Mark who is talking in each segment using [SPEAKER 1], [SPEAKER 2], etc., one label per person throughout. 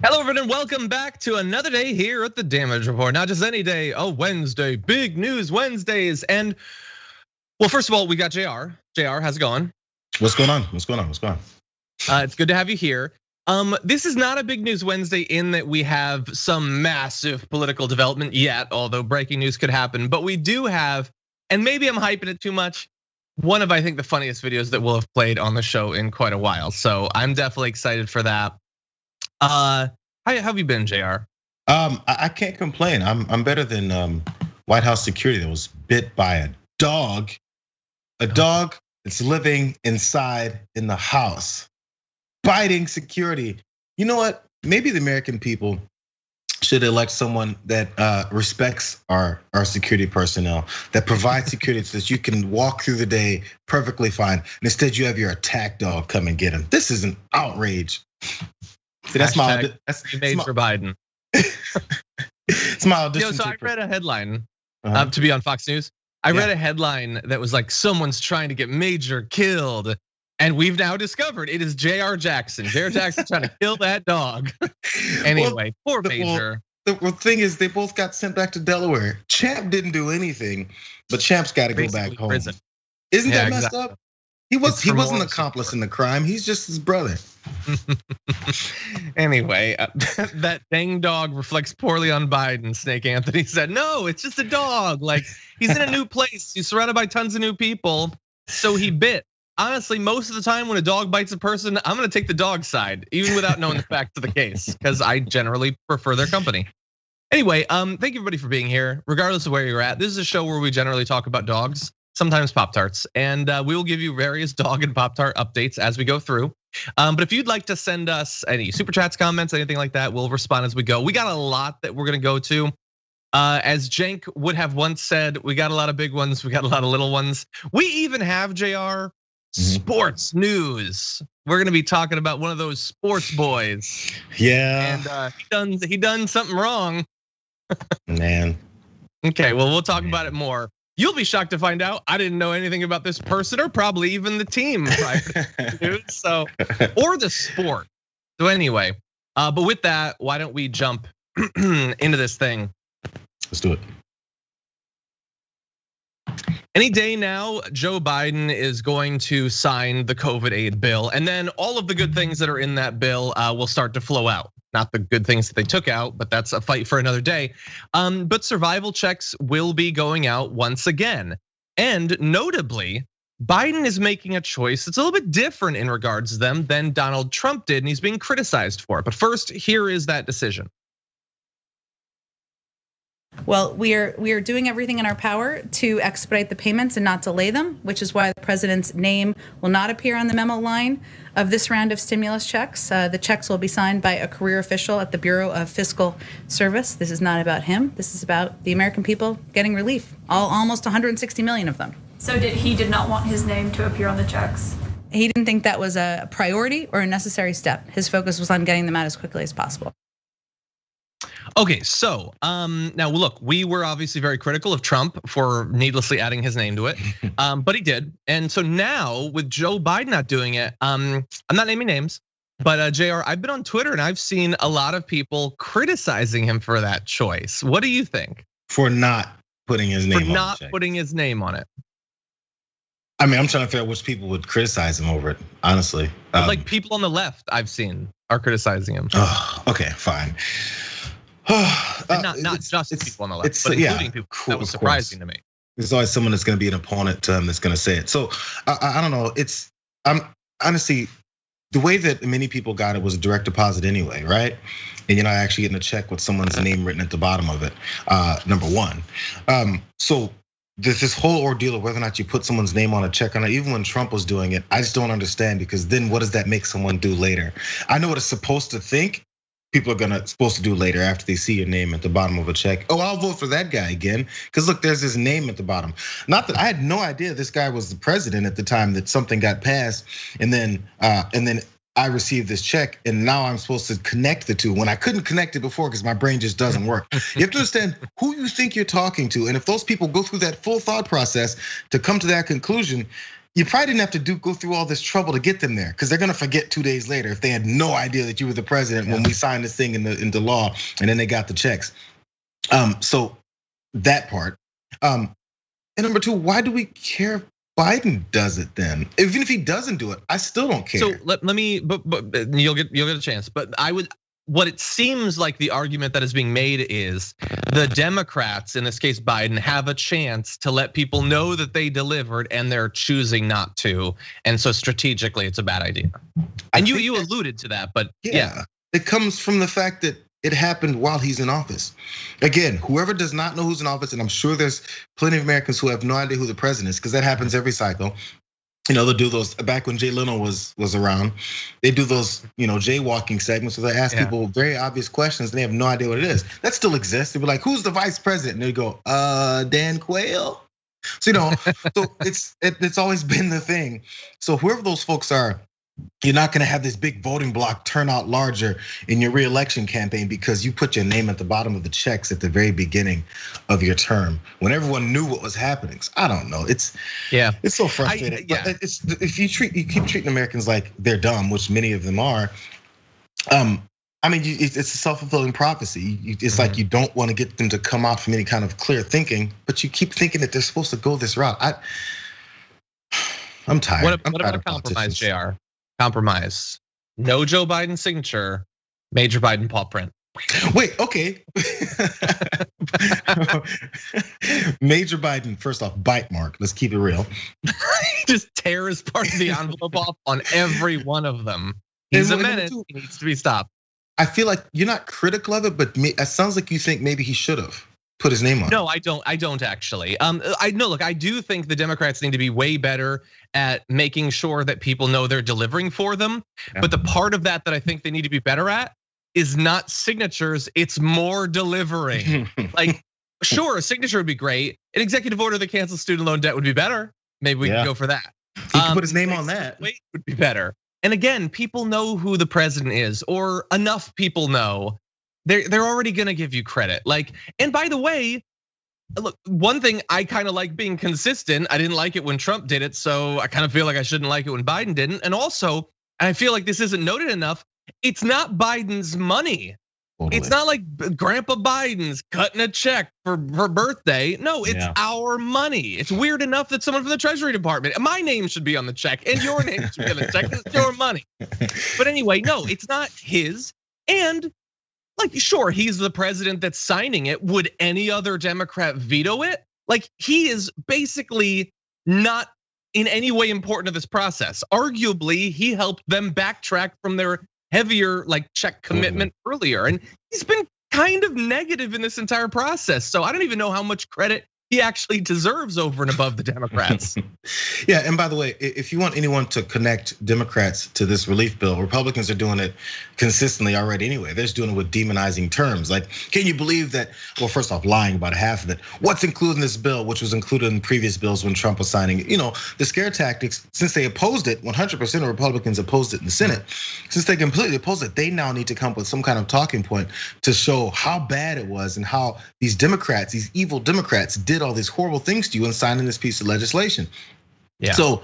[SPEAKER 1] Hello, everyone, and welcome back to another day here at the Damage Report. Not just any day, a Wednesday, big news Wednesdays. And well, first of all, we got Jayar. Jayar, how's it going?
[SPEAKER 2] What's going on? What's going on? What's going on?
[SPEAKER 1] It's good to have you here. This is not a big news Wednesday in that we have some massive political development yet, although breaking news could happen. But we do have, and maybe I'm hyping it too much, one of, I think, the funniest videos that we'll have played on the show in quite a while. So I'm definitely excited for that. How have you been, Jayar?
[SPEAKER 2] I can't complain. I'm better than White House security that was bit by a dog. A dog that's living inside in the house, biting security. You know what? Maybe the American people should elect someone that respects our security personnel, that provides security so that you can walk through the day perfectly fine. And instead, you have your attack dog come and get him. This is an outrage. See, that's my
[SPEAKER 1] made for Biden.
[SPEAKER 2] It's my audition.
[SPEAKER 1] So I read a headline to be on Fox News. I read a headline that was like, someone's trying to get Major killed. And we've now discovered it is Jayar Jackson. Jayar Jackson trying to kill that dog. Anyway, poor Major.
[SPEAKER 2] The thing is, they both got sent back to Delaware. Champ didn't do anything, but Champ's got to go back home. Prison. Isn't that messed up? He wasn't an accomplice in the crime. He's just his brother.
[SPEAKER 1] Anyway, that dang dog reflects poorly on Biden. Snake Anthony said, no, it's just a dog. Like, he's in a new place. He's surrounded by tons of new people. So he bit. Honestly, most of the time when a dog bites a person, I'm gonna take the dog's side, even without knowing the facts of the case, because I generally prefer their company. Anyway, thank you everybody for being here, regardless of where you're at. This is a show where we generally talk about dogs, sometimes Pop-Tarts, and we will give you various dog and Pop-Tart updates as we go through. But if you'd like to send us any super chats, comments, anything like that, we'll respond as we go. We got a lot that we're gonna go to. As Cenk would have once said, we got a lot of big ones, we got a lot of little ones. We even have, Jayar, sports news. We're gonna be talking about one of those sports boys.
[SPEAKER 2] Yeah.
[SPEAKER 1] And he done something wrong.
[SPEAKER 2] Man.
[SPEAKER 1] Okay, well, we'll talk about it more. You'll be shocked to find out I didn't know anything about this person or probably even the team, so or the sport. So anyway, but with that, why don't we jump into this thing?
[SPEAKER 2] Let's do it.
[SPEAKER 1] Any day now, Joe Biden is going to sign the COVID aid bill, and then all of the good things that are in that bill will start to flow out. Not the good things that they took out, but that's a fight for another day. But survival checks will be going out once again. And notably, Biden is making a choice that's a little bit different in regards to them than Donald Trump did, and he's being criticized for it. But first, here is that decision.
[SPEAKER 3] Well, we are doing everything in our power to expedite the payments and not delay them, which is why the president's name will not appear on the memo line of this round of stimulus checks. The checks will be signed by a career official at the Bureau of Fiscal Service. This is not about him. This is about the American people getting relief, almost 160 million of them.
[SPEAKER 4] So he did not want his name to appear on the checks?
[SPEAKER 3] He didn't think that was a priority or a necessary step. His focus was on getting them out as quickly as possible.
[SPEAKER 1] Okay, so now look, we were obviously very critical of Trump for needlessly adding his name to it, but he did. And so now with Joe Biden not doing it, I'm not naming names, but Jayar, I've been on Twitter and I've seen a lot of people criticizing him for that choice. What do you think?
[SPEAKER 2] For not putting his name on it.
[SPEAKER 1] For not putting his name on it.
[SPEAKER 2] I mean, I'm trying to figure out which people would criticize him over it, honestly.
[SPEAKER 1] Like people on the left I've seen are criticizing him.
[SPEAKER 2] Oh, okay, fine.
[SPEAKER 1] Not just people on the left, but including people. That was surprising to me.
[SPEAKER 2] There's always someone that's going to be an opponent to him that's going to say it. So I don't know. I'm honestly, the way that many people got it was a direct deposit anyway, right? And you're not actually getting a check with someone's name written at the bottom of it. Number one. So this whole ordeal of whether or not you put someone's name on a check on it, even when Trump was doing it, I just don't understand, because then what does that make someone do later? I know what it's supposed to think. People are supposed to do later after they see your name at the bottom of a check. Oh, I'll vote for that guy again, because look, there's his name at the bottom. Not that I had no idea this guy was the president at the time that something got passed, and then I received this check, and now I'm supposed to connect the two when I couldn't connect it before because my brain just doesn't work. You have to understand who you think you're talking to, and if those people go through that full thought process to come to that conclusion, you probably didn't have to go through all this trouble to get them there, because they're gonna forget 2 days later if they had no idea that you were the president when we signed this thing into law, and then they got the checks. So that part. And number two, why do we care if Biden does it then? Even if he doesn't do it, I still don't care.
[SPEAKER 1] So let me, but you'll get a chance. But what it seems like the argument that is being made is the Democrats, in this case Biden, have a chance to let people know that they delivered, and they're choosing not to. And so strategically, it's a bad idea. And you alluded to that, but yeah.
[SPEAKER 2] It comes from the fact that it happened while he's in office. Again, whoever does not know who's in office, and I'm sure there's plenty of Americans who have no idea who the president is, because that happens every cycle. They'll do those back when Jay Leno was around. They do those, jaywalking segments where they ask people very obvious questions and they have no idea what it is. That still exists. They'd be like, "Who's the vice president?" And they go, "Dan Quayle." So so it's always been the thing. So whoever those folks are, you're not gonna have this big voting block turn out larger in your reelection campaign because you put your name at the bottom of the checks at the very beginning of your term when everyone knew what was happening. So I don't know. It's so frustrating. But if you keep treating Americans like they're dumb, which many of them are. It's a self-fulfilling prophecy. It's like you don't want to get them to come out from any kind of clear thinking, but you keep thinking that they're supposed to go this route. I'm tired.
[SPEAKER 1] What about a compromise, Jayar? Compromise. No Joe Biden signature, Major Biden paw print.
[SPEAKER 2] Wait, okay. Major Biden, first off, bite mark. Let's keep it real.
[SPEAKER 1] Just tears part of the envelope off on every one of them. He's a menace. He needs to be stopped.
[SPEAKER 2] I feel like you're not critical of it, but it sounds like you think maybe he should have put his name on.
[SPEAKER 1] No, I don't actually. I do think the Democrats need to be way better at making sure that people know they're delivering for them. Yeah. But the part of that I think they need to be better at is not signatures, it's more delivering. Like, sure, a signature would be great. An executive order that cancels student loan debt would be better. Maybe we can go for that.
[SPEAKER 2] He could put his name on that.
[SPEAKER 1] Wait, would be better. And again, people know who the president is, or enough people know. They're already gonna give you credit. And by the way, look, one thing I kind of like being consistent. I didn't like it when Trump did it, so I kind of feel like I shouldn't like it when Biden didn't. And also, I feel like this isn't noted enough. It's not Biden's money. Totally. It's not like Grandpa Biden's cutting a check for birthday. No, it's our money. It's weird enough that someone from the Treasury Department, my name should be on the check, and your name should be on the check. It's your money. But anyway, no, it's not his. And sure, he's the president that's signing it. Would any other Democrat veto it? He is basically not in any way important to this process. Arguably, he helped them backtrack from their heavier check commitment earlier. And he's been kind of negative in this entire process. So I don't even know how much credit he actually deserves over and above the Democrats.
[SPEAKER 2] Yeah, and by the way, if you want anyone to connect Democrats to this relief bill, Republicans are doing it consistently already anyway. They're just doing it with demonizing terms. Can you believe that? Well, first off, lying about half of it. What's included in this bill, which was included in previous bills when Trump was signing it? The scare tactics, since they opposed it, 100% of Republicans opposed it in the Senate. Since they completely opposed it, they now need to come up with some kind of talking point to show how bad it was and how these Democrats, these evil Democrats, did all these horrible things to you in signing this piece of legislation. Yeah. So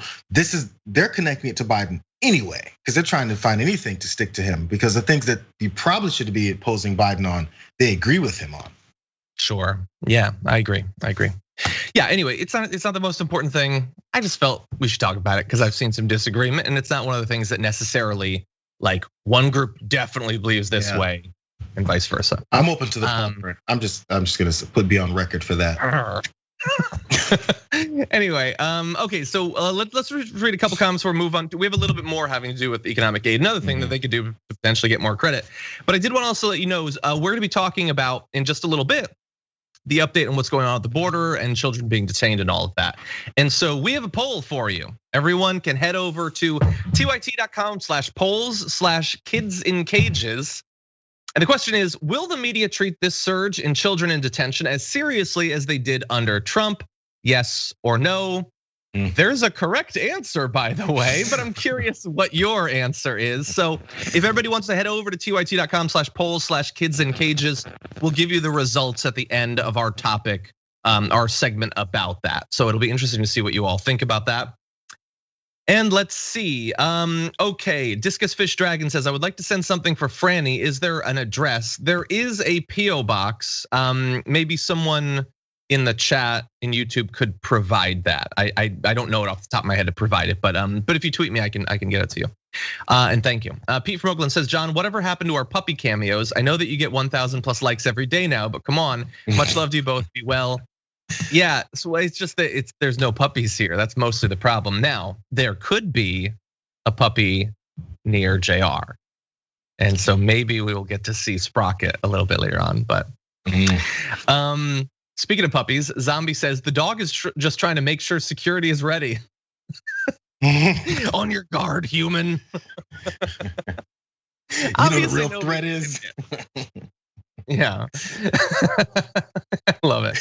[SPEAKER 2] they're connecting it to Biden anyway, because they're trying to find anything to stick to him, because the things that you probably should be opposing Biden on, they agree with him on.
[SPEAKER 1] Sure. Yeah, I agree. Yeah, anyway, it's not the most important thing. I just felt we should talk about it because I've seen some disagreement, and it's not one of the things that necessarily one group definitely believes this way and vice versa.
[SPEAKER 2] I'm open to the I'm just gonna be on record for that.
[SPEAKER 1] Anyway, okay, so let's read a couple comments before we move on. We have a little bit more having to do with economic aid. Another thing that they could do to potentially get more credit. But I did want to also let you know is we're gonna be talking about in just a little bit the update on what's going on at the border and children being detained and all of that. And so we have a poll for you. Everyone can head over to tyt.com/polls/kidsincages. And the question is, will the media treat this surge in children in detention as seriously as they did under Trump? Yes or no? There's a correct answer, by the way, but I'm curious what your answer is. So if everybody wants to head over to tyt.com/polls/kidsincages, we'll give you the results at the end of our topic, our segment about that. So it'll be interesting to see what you all think about that. And let's see. Okay, Discus Fish Dragon says, I would like to send something for Franny. Is there an address? There is a PO box. Maybe someone in the chat in YouTube could provide that. I don't know it off the top of my head to provide it, but if you tweet me, I can get it to you. And thank you. Pete from Oakland says, John, whatever happened to our puppy cameos? I know that you get 1,000 plus likes every day now, but come on. Much love to you both. Be well. Yeah, so it's just that there's no puppies here. That's mostly the problem. Now, there could be a puppy near Jayar. And so maybe we will get to see Sprocket a little bit later on, but speaking of puppies, Zombie says the dog is just trying to make sure security is ready. On your guard, human.
[SPEAKER 2] You know the real threat is.
[SPEAKER 1] Yeah, I love it.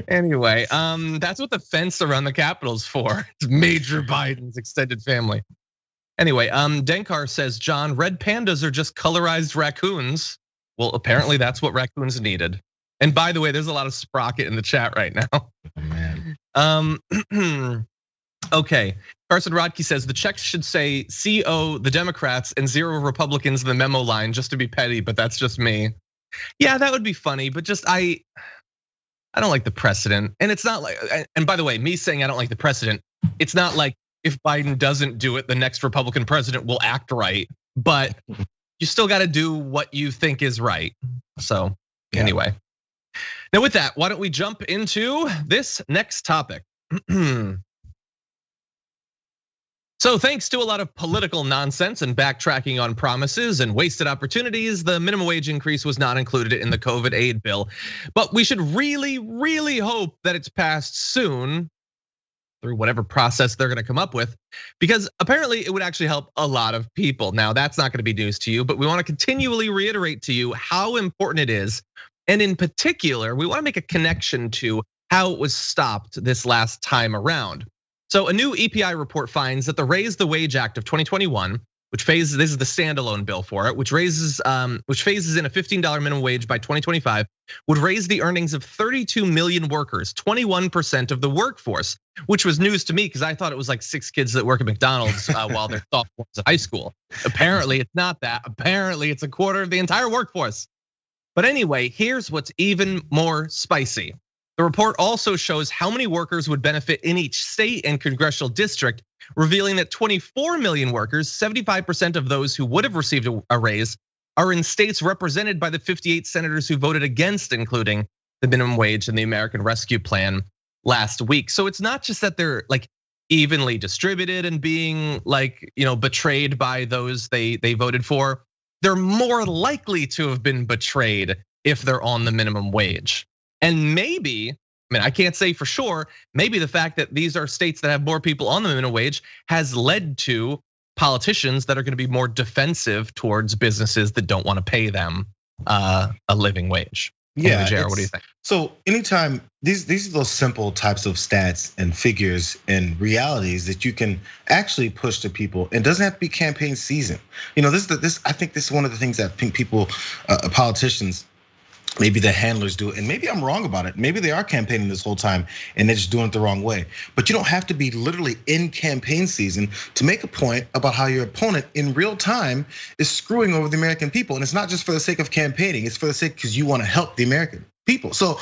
[SPEAKER 1] Anyway, that's what the fence around the Capitol's for. It's Major Biden's extended family. Anyway, Denkar says, John, red pandas are just colorized raccoons. Well, apparently that's what raccoons needed. And by the way, there's a lot of Sprocket in the chat right now.
[SPEAKER 2] Oh,
[SPEAKER 1] man. Okay, Carson Rodkey says the checks should say CO the Democrats and 0 Republicans in the memo line, just to be petty, but that's just me. Yeah, that would be funny, but just I don't like the precedent. And it's not like, and by the way, me saying I don't like the precedent, it's not like if Biden doesn't do it, the next Republican president will act right, but you still got to do what you think is right. So anyway, now with that, why don't we jump into this next topic? So thanks to a lot of political nonsense and backtracking on promises and wasted opportunities, the minimum wage increase was not included in the COVID aid bill. But we should really, really hope that it's passed soon through whatever process they're gonna come up with, because apparently it would actually help a lot of people. Now that's not gonna be news to you, but we wanna continually reiterate to you how important it is. And in particular, we wanna make a connection to how it was stopped this last time around. So a new EPI report finds that the Raise the Wage Act of 2021, this is the standalone bill for it, which phases in a $15 minimum wage by 2025, would raise the earnings of 32 million workers, 21% of the workforce, which was news to me because I thought it was like 6 kids that work at McDonald's while they're sophomores at high school. Apparently it's not that. Apparently it's a quarter of the entire workforce. But anyway, here's what's even more spicy. The report also shows how many workers would benefit in each state and congressional district, revealing that 24 million workers, 75% of those who would have received a raise, are in states represented by the 58 senators who voted against including the minimum wage and the American Rescue Plan last week. So it's not just that they're like evenly distributed and being like, betrayed by those they voted for. They're more likely to have been betrayed if they're on the minimum wage. And maybe, I can't say for sure, maybe the fact that these are states that have more people on the minimum wage has led to politicians that are gonna be more defensive towards businesses that don't wanna pay them a living wage.
[SPEAKER 2] Yeah,
[SPEAKER 1] Jayar, what do you think?
[SPEAKER 2] So anytime, these are those simple types of stats and figures and realities that you can actually push to people. It doesn't have to be campaign season. I think this is one of the things that I think people, politicians, maybe the handlers do it, and maybe I'm wrong about it. Maybe they are campaigning this whole time and they're just doing it the wrong way. But you don't have to be literally in campaign season to make a point about how your opponent in real time is screwing over the American people. And it's not just for the sake of campaigning, it's for the sake because you want to help the American people. So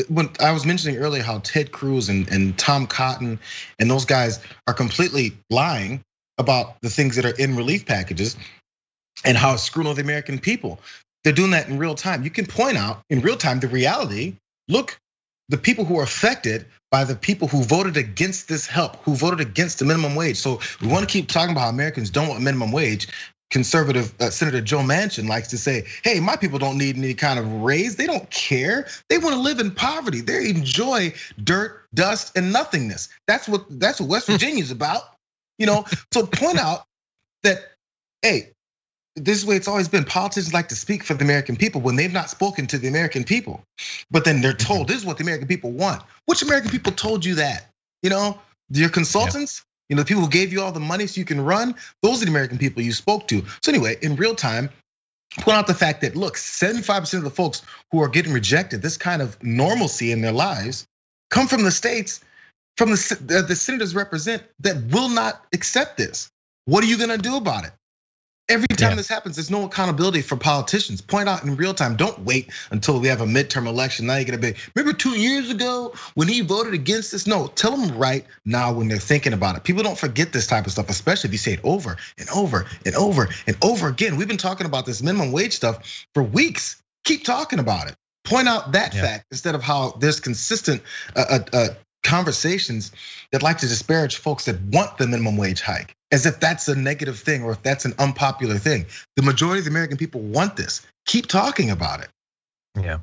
[SPEAKER 2] when I was mentioning earlier how Ted Cruz and Tom Cotton and those guys are completely lying about the things that are in relief packages and how it's screwing over the American people. They're doing that in real time. You can point out in real time the reality. Look, the people who are affected by the people who voted against this help, who voted against the minimum wage. So we want to keep talking about how Americans don't want minimum wage. Conservative Senator Joe Manchin likes to say, hey, my people don't need any kind of raise. They don't care. They want to live in poverty. They enjoy dirt, dust, and nothingness. That's what West Virginia's about. So point out that, hey, this is the way it's always been. Politicians like to speak for the American people when they've not spoken to the American people. But then they're told this is what the American people want. Which American people told you that? Your consultants, the people who gave you all the money so you can run, those are the American people you spoke to. So anyway, in real time, point out the fact that, look, 75% of the folks who are getting rejected, this kind of normalcy in their lives, come from the states from the senators represent that will not accept this. What are you gonna do about it? Every time this happens, there's no accountability for politicians. Point out in real time. Don't wait until we have a midterm election. Now you're gonna be, remember 2 years ago when he voted against this? No, tell them right now when they're thinking about it. People don't forget this type of stuff, especially if you say it over and over and over and over again. We've been talking about this minimum wage stuff for weeks. Keep talking about it. Point out that fact instead of how there's consistent conversations that like to disparage folks that want the minimum wage hike, as if that's a negative thing or if that's an unpopular thing. The majority of the American people want this. Keep talking about it.
[SPEAKER 1] Yeah.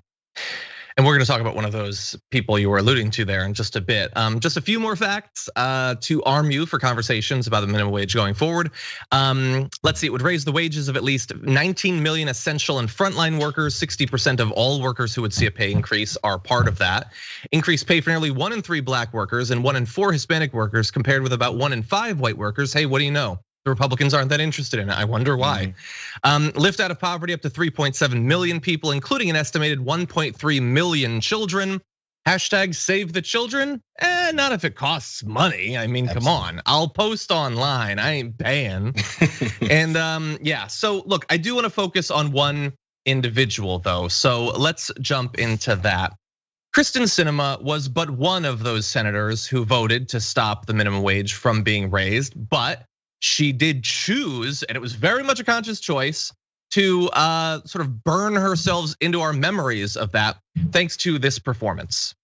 [SPEAKER 1] And we're gonna talk about one of those people you were alluding to there in just a bit. Just a few more facts to arm you for conversations about the minimum wage going forward. Let's see, it would raise the wages of at least 19 million essential and frontline workers. 60% of all workers who would see a pay increase are part of that. Increased pay for nearly 1 in 3 black workers and 1 in 4 Hispanic workers, compared with about 1 in 5 white workers. Hey, what do you know? The Republicans aren't that interested in it. I wonder why. Lift out of poverty up to 3.7 million people, including an estimated 1.3 million children. Hashtag save the children. Not if it costs money. I mean, come on. I'll post online. I ain't paying. And yeah, so look, I do want to focus on one individual though. So let's jump into that. Kyrsten Sinema was but one of those senators who voted to stop the minimum wage from being raised, but she did choose, and it was very much a conscious choice, to sort of burn herself into our memories of that, thanks to this performance.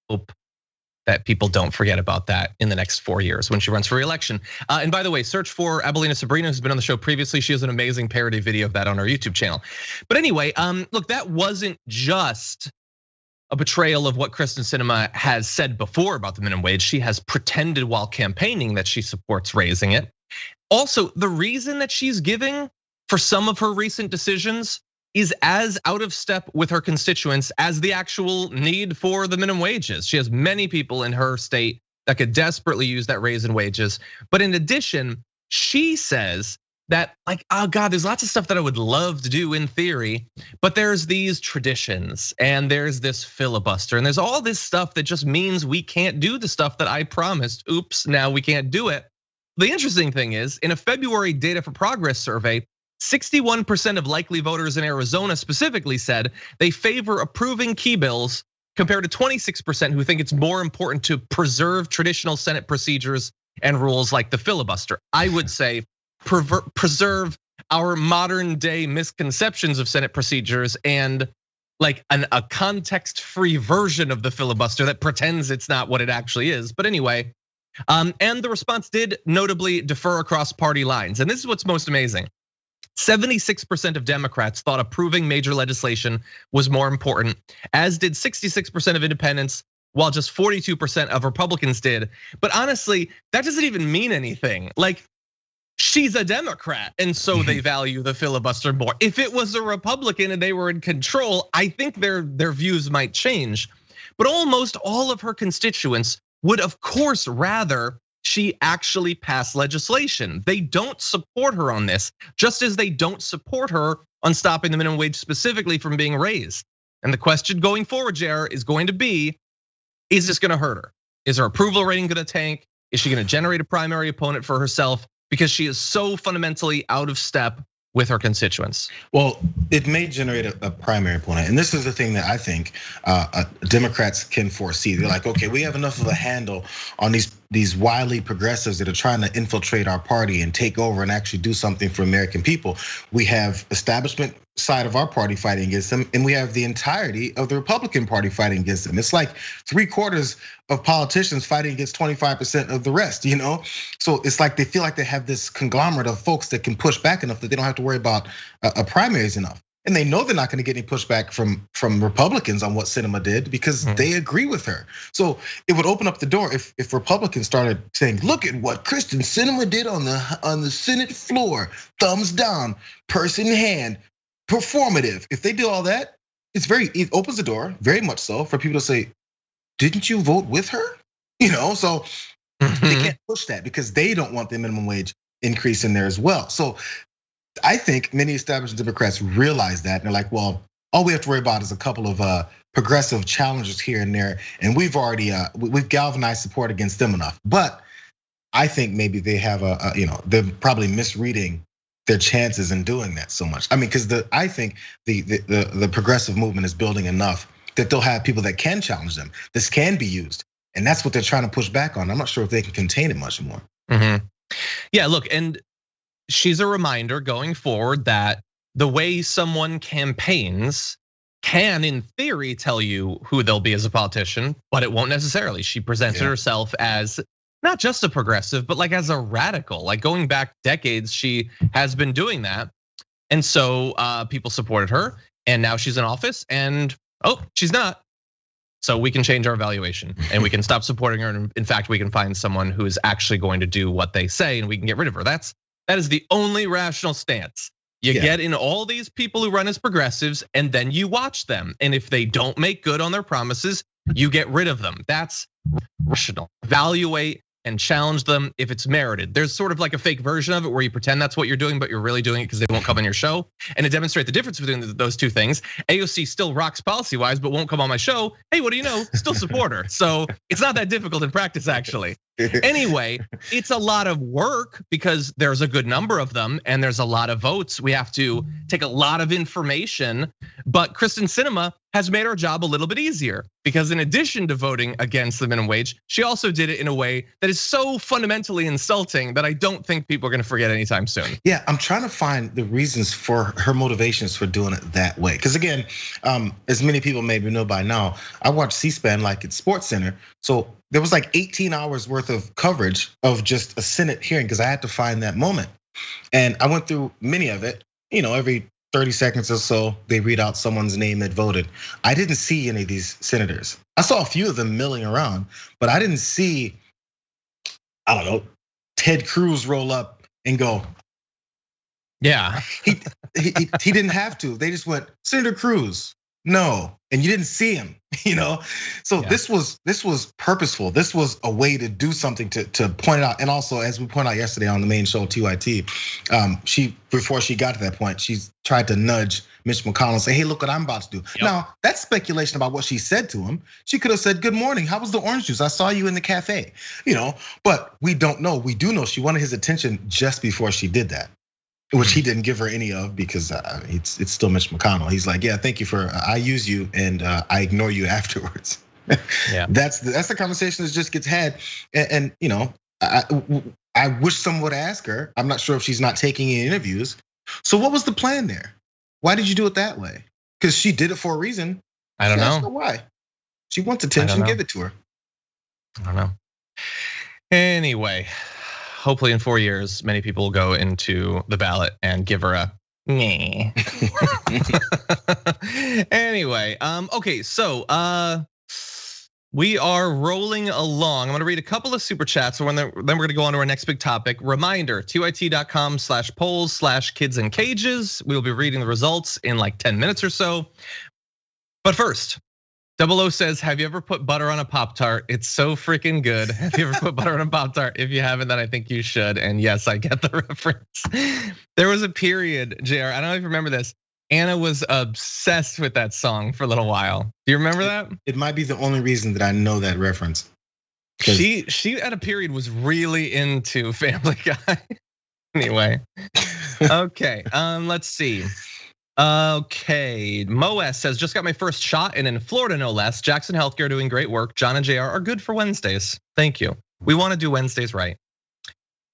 [SPEAKER 1] Hope that people don't forget about that in the next 4 years when she runs for re-election. And by the way, search for Abelina Sabrina, who's been on the show previously. She has an amazing parody video of that on our YouTube channel. But anyway, look, that wasn't just a betrayal of what Kyrsten Sinema has said before about the minimum wage. She has pretended while campaigning that she supports raising it. Also, the reason that she's giving for some of her recent decisions is as out of step with her constituents as the actual need for the minimum wages. She has many people in her state that could desperately use that raise in wages. But in addition, she says that, like, oh God, there's lots of stuff that I would love to do in theory, but there's these traditions and there's this filibuster and there's all this stuff that just means we can't do the stuff that I promised. Oops, now we can't do it. The interesting thing is, in a February Data for Progress survey, 61% of likely voters in Arizona specifically said they favor approving key bills, compared to 26% who think it's more important to preserve traditional Senate procedures and rules like the filibuster. I would say preserve our modern day misconceptions of Senate procedures and like a context-free version of the filibuster that pretends it's not what it actually is. But anyway, and the response did notably differ across party lines. And this is what's most amazing. 76% of Democrats thought approving major legislation was more important, as did 66% of independents, while just 42% of Republicans did. But honestly, that doesn't even mean anything. Like, she's a Democrat, and so they value the filibuster more. If it was a Republican and they were in control, I think their views might change. But almost all of her constituents would, of course, rather she actually pass legislation. They don't support her on this, just as they don't support her on stopping the minimum wage specifically from being raised. And the question going forward, Jayar, is going to be, is this gonna hurt her? Is her approval rating gonna tank? Is she gonna generate a primary opponent for herself? Because she is so fundamentally out of step with her constituents.
[SPEAKER 2] Well, it may generate a primary opponent. And this is the thing that I think Democrats can foresee. They're like, okay, we have enough of a handle on these wily progressives that are trying to infiltrate our party and take over and actually do something for American people. We have establishment side of our party fighting against them, and we have the entirety of the Republican Party fighting against them. It's like 3/4 of politicians fighting against 25% of the rest, you know? So it's like they feel like they have this conglomerate of folks that can push back enough that they don't have to worry about a primaries enough. And they know they're not gonna get any pushback from Republicans on what Sinema did because they agree with her. So it would open up the door if Republicans started saying, look at what Kyrsten Sinema did on the Senate floor, thumbs down, purse in hand, performative. If they do all that, it opens the door, very much so, for people to say, didn't you vote with her? You know, so they can't push that because they don't want the minimum wage increase in there as well. So I think many established Democrats realize that, and they're like, well, all we have to worry about is a couple of progressive challenges here and there, and we've already we've galvanized support against them enough. But I think maybe they have they're probably misreading their chances in doing that so much. I mean, because I think the progressive movement is building enough that they'll have people that can challenge them. This can be used, and that's what they're trying to push back on. I'm not sure if they can contain it much more.
[SPEAKER 1] Yeah, look, and she's a reminder going forward that the way someone campaigns can, in theory, tell you who they'll be as a politician, but it won't necessarily. She presented herself as not just a progressive, but like as a radical. Like going back decades, she has been doing that. And so people supported her, and now she's in office, and she's not. So we can change our evaluation and we can stop supporting her. And in fact, we can find someone who is actually going to do what they say, and we can get rid of her. That is the only rational stance. You get in all these people who run as progressives, and then you watch them. And if they don't make good on their promises, you get rid of them. That's rational. Evaluate and challenge them if it's merited. There's sort of like a fake version of it where you pretend that's what you're doing, but you're really doing it because they won't come on your show. And to demonstrate the difference between those two things, AOC still rocks policy-wise, but won't come on my show. Hey, what do you know? Still support her. So it's not that difficult in practice, actually. Anyway, it's a lot of work because there's a good number of them and there's a lot of votes. We have to take a lot of information, but Kristen Sinema has made our job a little bit easier because in addition to voting against the minimum wage, she also did it in a way that is so fundamentally insulting that I don't think people are gonna forget anytime soon.
[SPEAKER 2] Yeah, I'm trying to find the reasons for her motivations for doing it that way. Because again, as many people maybe know by now, I watch C-SPAN like it's Sports Center. So there was like 18 hours worth of coverage of just a Senate hearing because I had to find that moment. And I went through many of it, every 30 seconds or so, they read out someone's name that voted. I didn't see any of these senators. I saw a few of them milling around, but I didn't see, I don't know, Ted Cruz roll up and go.
[SPEAKER 1] Yeah.
[SPEAKER 2] He didn't have to. They just went, Senator Cruz, no. And you didn't see him, So this was purposeful. This was a way to do something to point it out. And also, as we pointed out yesterday on the main show, TYT, before she got to that point, she's tried to nudge Mitch McConnell and say, hey, look what I'm about to do. Yep. Now, that's speculation about what she said to him. She could have said, good morning, how was the orange juice? I saw you in the cafe, but we don't know. We do know she wanted his attention just before she did that, which he didn't give her any of because it's still Mitch McConnell. He's like, yeah, thank you I use you and I ignore you afterwards. Yeah, that's the conversation that just gets had. And I wish someone would ask her. I'm not sure if she's not taking any interviews. So what was the plan there? Why did you do it that way? Because she did it for a reason.
[SPEAKER 1] I don't know
[SPEAKER 2] why. She wants attention, give it to her.
[SPEAKER 1] I don't know. Anyway. Hopefully in 4 years, many people will go into the ballot and give her a meh. Anyway, okay, so we are rolling along. I'm gonna read a couple of super chats, and then we're gonna go on to our next big topic. Reminder, tyt.com/polls/kids-in-cages. We'll be reading the results in like 10 minutes or so. But first, 00 says, have you ever put butter on a Pop-Tart? It's so freaking good. Have you ever put butter on a Pop-Tart? If you haven't, then I think you should. And yes, I get the reference. There was a period, Jayar, I don't know if you remember this. Anna was obsessed with that song for a little while. Do you remember that?
[SPEAKER 2] It might be the only reason that I know that reference.
[SPEAKER 1] She at a period was really into Family Guy. Anyway, okay, let's see. Okay, Moes says, just got my first shot and in Florida, no less. Jackson Healthcare doing great work. John and Jayar are good for Wednesdays. Thank you. We want to do Wednesdays right.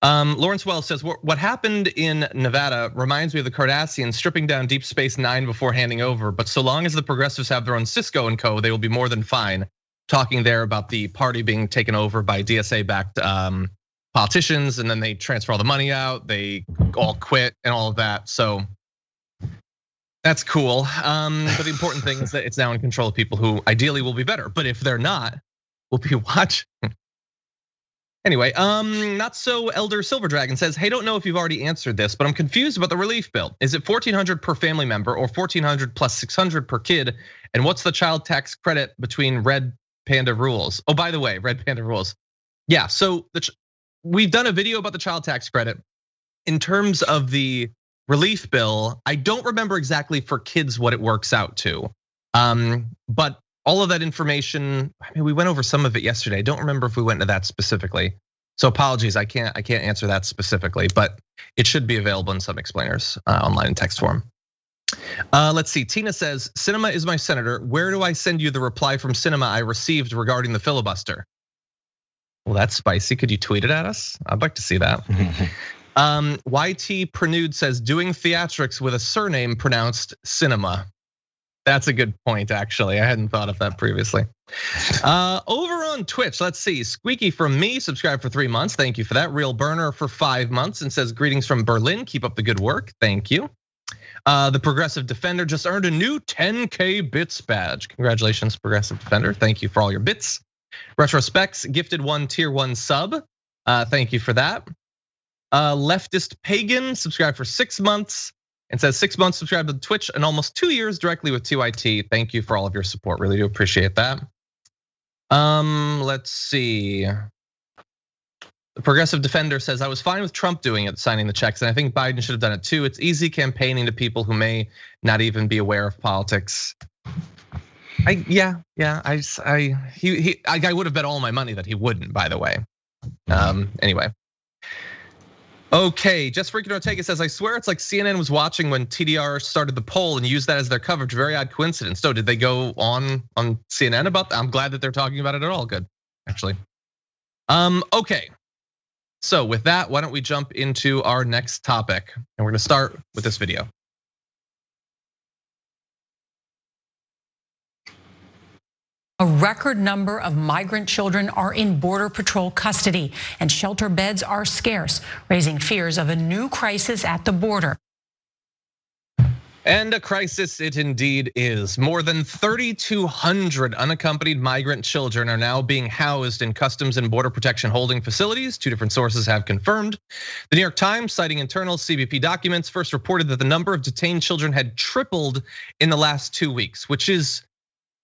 [SPEAKER 1] Lawrence Wells says, what happened in Nevada reminds me of the Kardashians stripping down Deep Space Nine before handing over. But so long as the progressives have their own Cisco and co, they will be more than fine. Talking there about the party being taken over by DSA-backed politicians, and then they transfer all the money out. They all quit and all of that. So that's cool. But the important thing is that it's now in control of people who ideally will be better. But if they're not, we'll be watching. Anyway, not so Elder Silver Dragon says, hey, don't know if you've already answered this, but I'm confused about the relief bill. Is it $1,400 per family member or $1,400 plus $600 per kid? And what's the child tax credit between Red Panda rules? Oh, by the way, Red Panda rules. Yeah, so we've done a video about the child tax credit. In terms of the relief bill. I don't remember exactly for kids what it works out to. But all of that information, I mean, we went over some of it yesterday. I don't remember if we went into that specifically. So apologies, I can't answer that specifically, but it should be available in some explainers online in text form. Let's see, Tina says, Cinema is my senator. Where do I send you the reply from Cinema I received regarding the filibuster? Well, that's spicy. Could you tweet it at us? I'd like to see that. YT Prenude says, doing theatrics with a surname pronounced Cinema. That's a good point, actually. I hadn't thought of that previously. Over on Twitch, let's see. Squeaky from me, subscribed for 3 months. Thank you for that. Real Burner for 5 months and says, greetings from Berlin. Keep up the good work. Thank you. The Progressive Defender just earned a new 10K bits badge. Congratulations, Progressive Defender. Thank you for all your bits. Retrospects gifted 1 tier 1 sub. Thank you for that. Leftist Pagan subscribed for 6 months and says 6 months subscribed to Twitch and almost 2 years directly with 2IT. Thank you for all of your support. Really do appreciate that. Let's see. The Progressive Defender says, I was fine with Trump doing it, signing the checks, and I think Biden should have done it too. It's easy campaigning to people who may not even be aware of politics. I would have bet all my money that he wouldn't, by the way. Anyway. Okay, Just Freaking Ortega says, I swear it's like CNN was watching when TDR started the poll and used that as their coverage. Very odd coincidence. So did they go on CNN about that? I'm glad that they're talking about it at all. Good, actually. Okay, so with that, why don't we jump into our next topic? And we're gonna start with this video.
[SPEAKER 5] A record number of migrant children are in Border Patrol custody, and shelter beds are scarce, raising fears of a new crisis at the border.
[SPEAKER 1] And a crisis it indeed is. More than 3,200 unaccompanied migrant children are now being housed in Customs and Border Protection holding facilities. 2 different sources have confirmed. The New York Times, citing internal CBP documents, first reported that the number of detained children had tripled in the last 2 weeks, which is,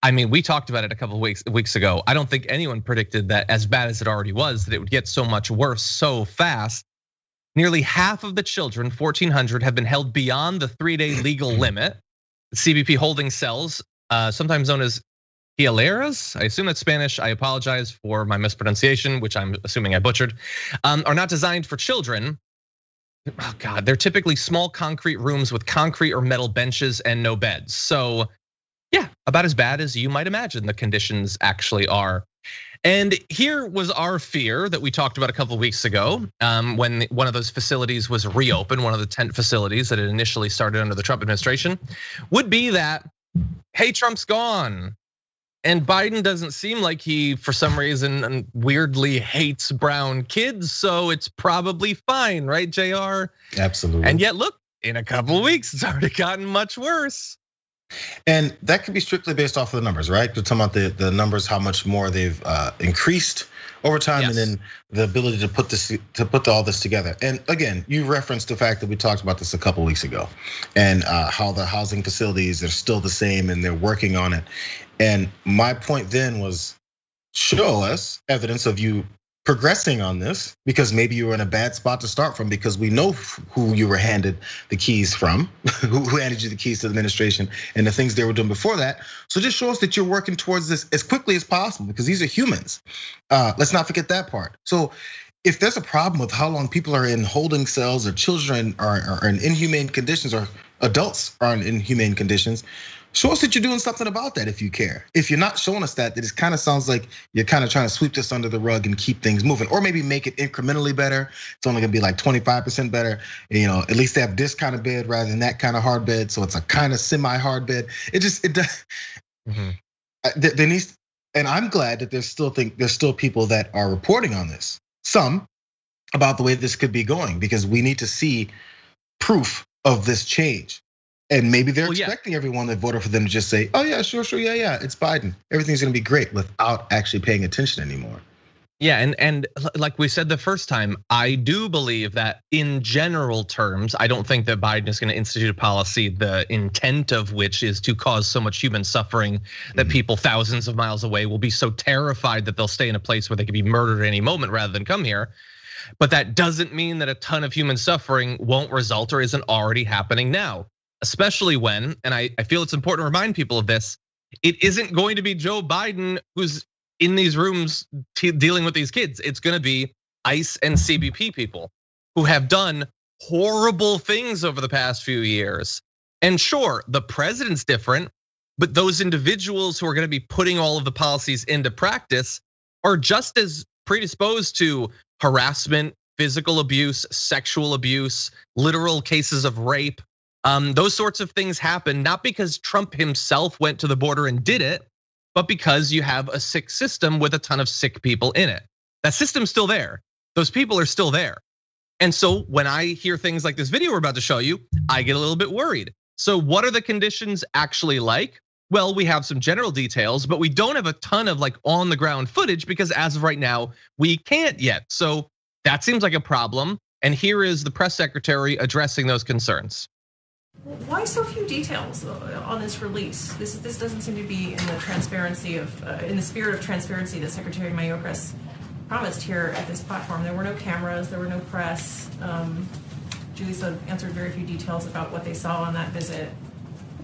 [SPEAKER 1] I mean, we talked about it a couple of weeks ago. I don't think anyone predicted that, as bad as it already was, that it would get so much worse so fast. Nearly half of the children, 1,400, have been held beyond the 3-day legal limit. The CBP holding cells, sometimes known as hieleras, I assume that's Spanish. I apologize for my mispronunciation, which I'm assuming I butchered, are not designed for children. Oh God, they're typically small concrete rooms with concrete or metal benches and no beds. So yeah, about as bad as you might imagine the conditions actually are. And here was our fear that we talked about a couple of weeks ago when one of those facilities was reopened, one of the tent facilities that had initially started under the Trump administration, would be that, hey, Trump's gone. And Biden doesn't seem like he, for some reason, weirdly hates brown kids, so it's probably fine, right, Jayar?
[SPEAKER 2] Absolutely.
[SPEAKER 1] And yet, look, in a couple of weeks, it's already gotten much worse.
[SPEAKER 2] And that could be strictly based off of the numbers, right? We're talking about the numbers, how much more they've increased over time, yes. And then the ability to put all this together. And again, you referenced the fact that we talked about this a couple weeks ago, and how the housing facilities are still the same and they're working on it. And my point then was, show us evidence of you progressing on this, because maybe you were in a bad spot to start from, because we know who you were handed the keys from, who handed you the keys to the administration and the things they were doing before that. So just show us that you're working towards this as quickly as possible, because these are humans. Let's not forget that part. So if there's a problem with how long people are in holding cells, or children are in inhumane conditions, or adults are in inhumane conditions, show us that you're doing something about that if you care. If you're not showing us that, it kind of sounds like you're kind of trying to sweep this under the rug and keep things moving, or maybe make it incrementally better. It's only gonna be like 25% better. At least they have this kind of bed rather than that kind of hard bed, so it's a kind of semi-hard bed. It does. There needs, and I'm glad that there's still people that are reporting on this. Some about the way this could be going, because we need to see proof of this change. And maybe they're expecting everyone that voted for them to just say, oh yeah, sure, yeah, it's Biden. Everything's gonna be great, without actually paying attention anymore.
[SPEAKER 1] Yeah, and like we said the first time, I do believe that in general terms, I don't think that Biden is gonna institute a policy, the intent of which is to cause so much human suffering that people thousands of miles away will be so terrified that they'll stay in a place where they could be murdered at any moment rather than come here. But that doesn't mean that a ton of human suffering won't result or isn't already happening now, especially when, and I feel it's important to remind people of this, it isn't going to be Joe Biden who's in these rooms dealing with these kids. It's gonna be ICE and CBP people who have done horrible things over the past few years. And sure, the president's different, but those individuals who are gonna be putting all of the policies into practice are just as predisposed to harassment, physical abuse, sexual abuse, literal cases of rape. Those sorts of things happen not because Trump himself went to the border and did it, but because you have a sick system with a ton of sick people in it. That system's still there. Those people are still there. And so when I hear things like this video we're about to show you, I get a little bit worried. So what are the conditions actually like? Well, we have some general details, but we don't have a ton of like on the ground footage because as of right now, we can't yet. So that seems like a problem. And here is the press secretary addressing those concerns.
[SPEAKER 6] Why so few details on this release? This doesn't seem to be in the transparency of, in the spirit of transparency that Secretary Mayorkas promised here at this platform. There were no cameras, there were no press. Julissa answered very few details about what they saw on that visit.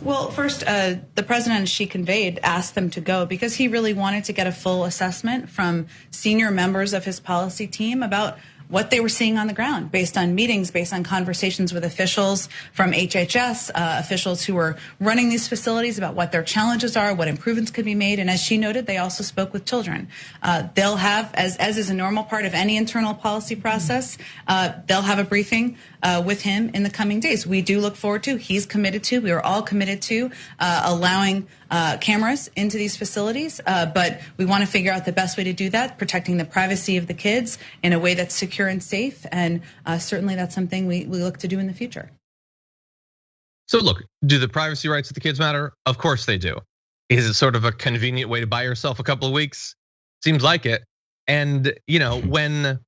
[SPEAKER 3] Well, first, the president, as she conveyed, asked them to go because he really wanted to get a full assessment from senior members of his policy team about what they were seeing on the ground based on meetings, based on conversations with officials from HHS, officials who were running these facilities about what their challenges are, what improvements could be made. And as she noted, they also spoke with children. They'll have, as is a normal part of any internal policy process, they'll have a briefing with him in the coming days. We do look forward to, he's committed to, we are all committed to allowing cameras into these facilities, but we want to figure out the best way to do that, protecting the privacy of the kids in a way that's secure and safe, and certainly that's something we look to do in the future.
[SPEAKER 1] So look, do the privacy rights of the kids matter? Of course they do. Is it sort of a convenient way to buy yourself a couple of weeks? Seems like it. And when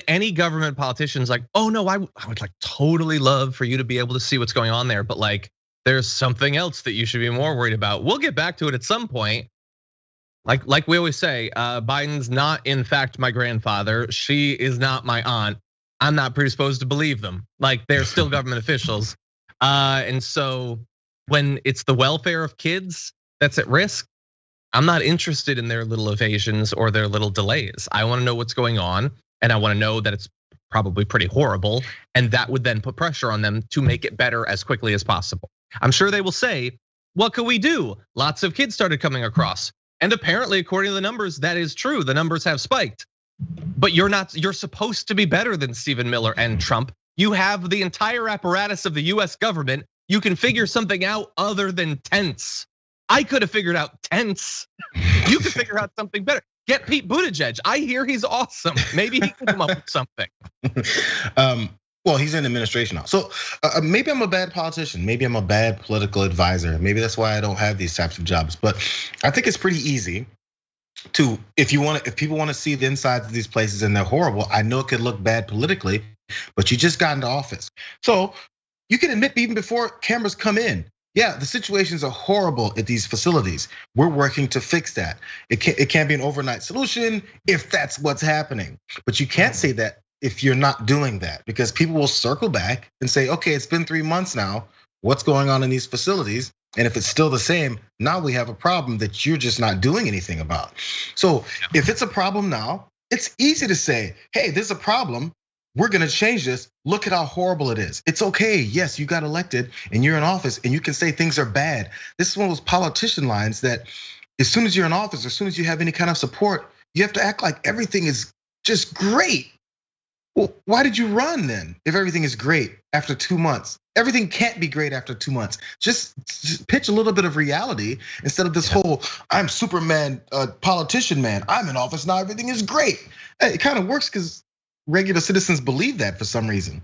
[SPEAKER 1] any government politician's like, oh no, I would like totally love for you to be able to see what's going on there, but like, there's something else that you should be more worried about. We'll get back to it at some point. Like we always say, Biden's not in fact my grandfather. She is not my aunt. I'm not predisposed to believe them. Like they're still government officials. And so when it's the welfare of kids that's at risk, I'm not interested in their little evasions or their little delays. I wanna know what's going on, and I wanna know that it's probably pretty horrible, and that would then put pressure on them to make it better as quickly as possible. I'm sure they will say, what could we do? Lots of kids started coming across. And apparently, according to the numbers, that is true. The numbers have spiked. But you're supposed to be better than Stephen Miller and Trump. You have the entire apparatus of the US government. You can figure something out other than tents. I could have figured out tents. You could figure out something better. Get Pete Buttigieg. I hear he's awesome. Maybe he can come up with something.
[SPEAKER 2] Well, he's in administration now. So maybe I'm a bad politician. Maybe I'm a bad political advisor. Maybe that's why I don't have these types of jobs. But I think it's pretty easy to, if people want to see the insides of these places and they're horrible, I know it could look bad politically, but you just got into office. So you can admit even before cameras come in, yeah, the situations are horrible at these facilities. We're working to fix that. It can't be an overnight solution if that's what's happening. But you can't say that if you're not doing that, because people will circle back and say, okay, it's been 3 months now. What's going on in these facilities? And if it's still the same, now we have a problem that you're just not doing anything about. So if it's a problem now, it's easy to say, hey, there's a problem. We're gonna change this. Look at how horrible it is. It's okay, yes, you got elected and you're in office and you can say things are bad. This is one of those politician lines that as soon as you're in office, as soon as you have any kind of support, you have to act like everything is just great. Well, why did you run then if everything is great after 2 months? Everything can't be great after 2 months. Just pitch a little bit of reality instead of this whole, I'm Superman, politician man. I'm in office now, everything is great. It kind of works because regular citizens believe that for some reason.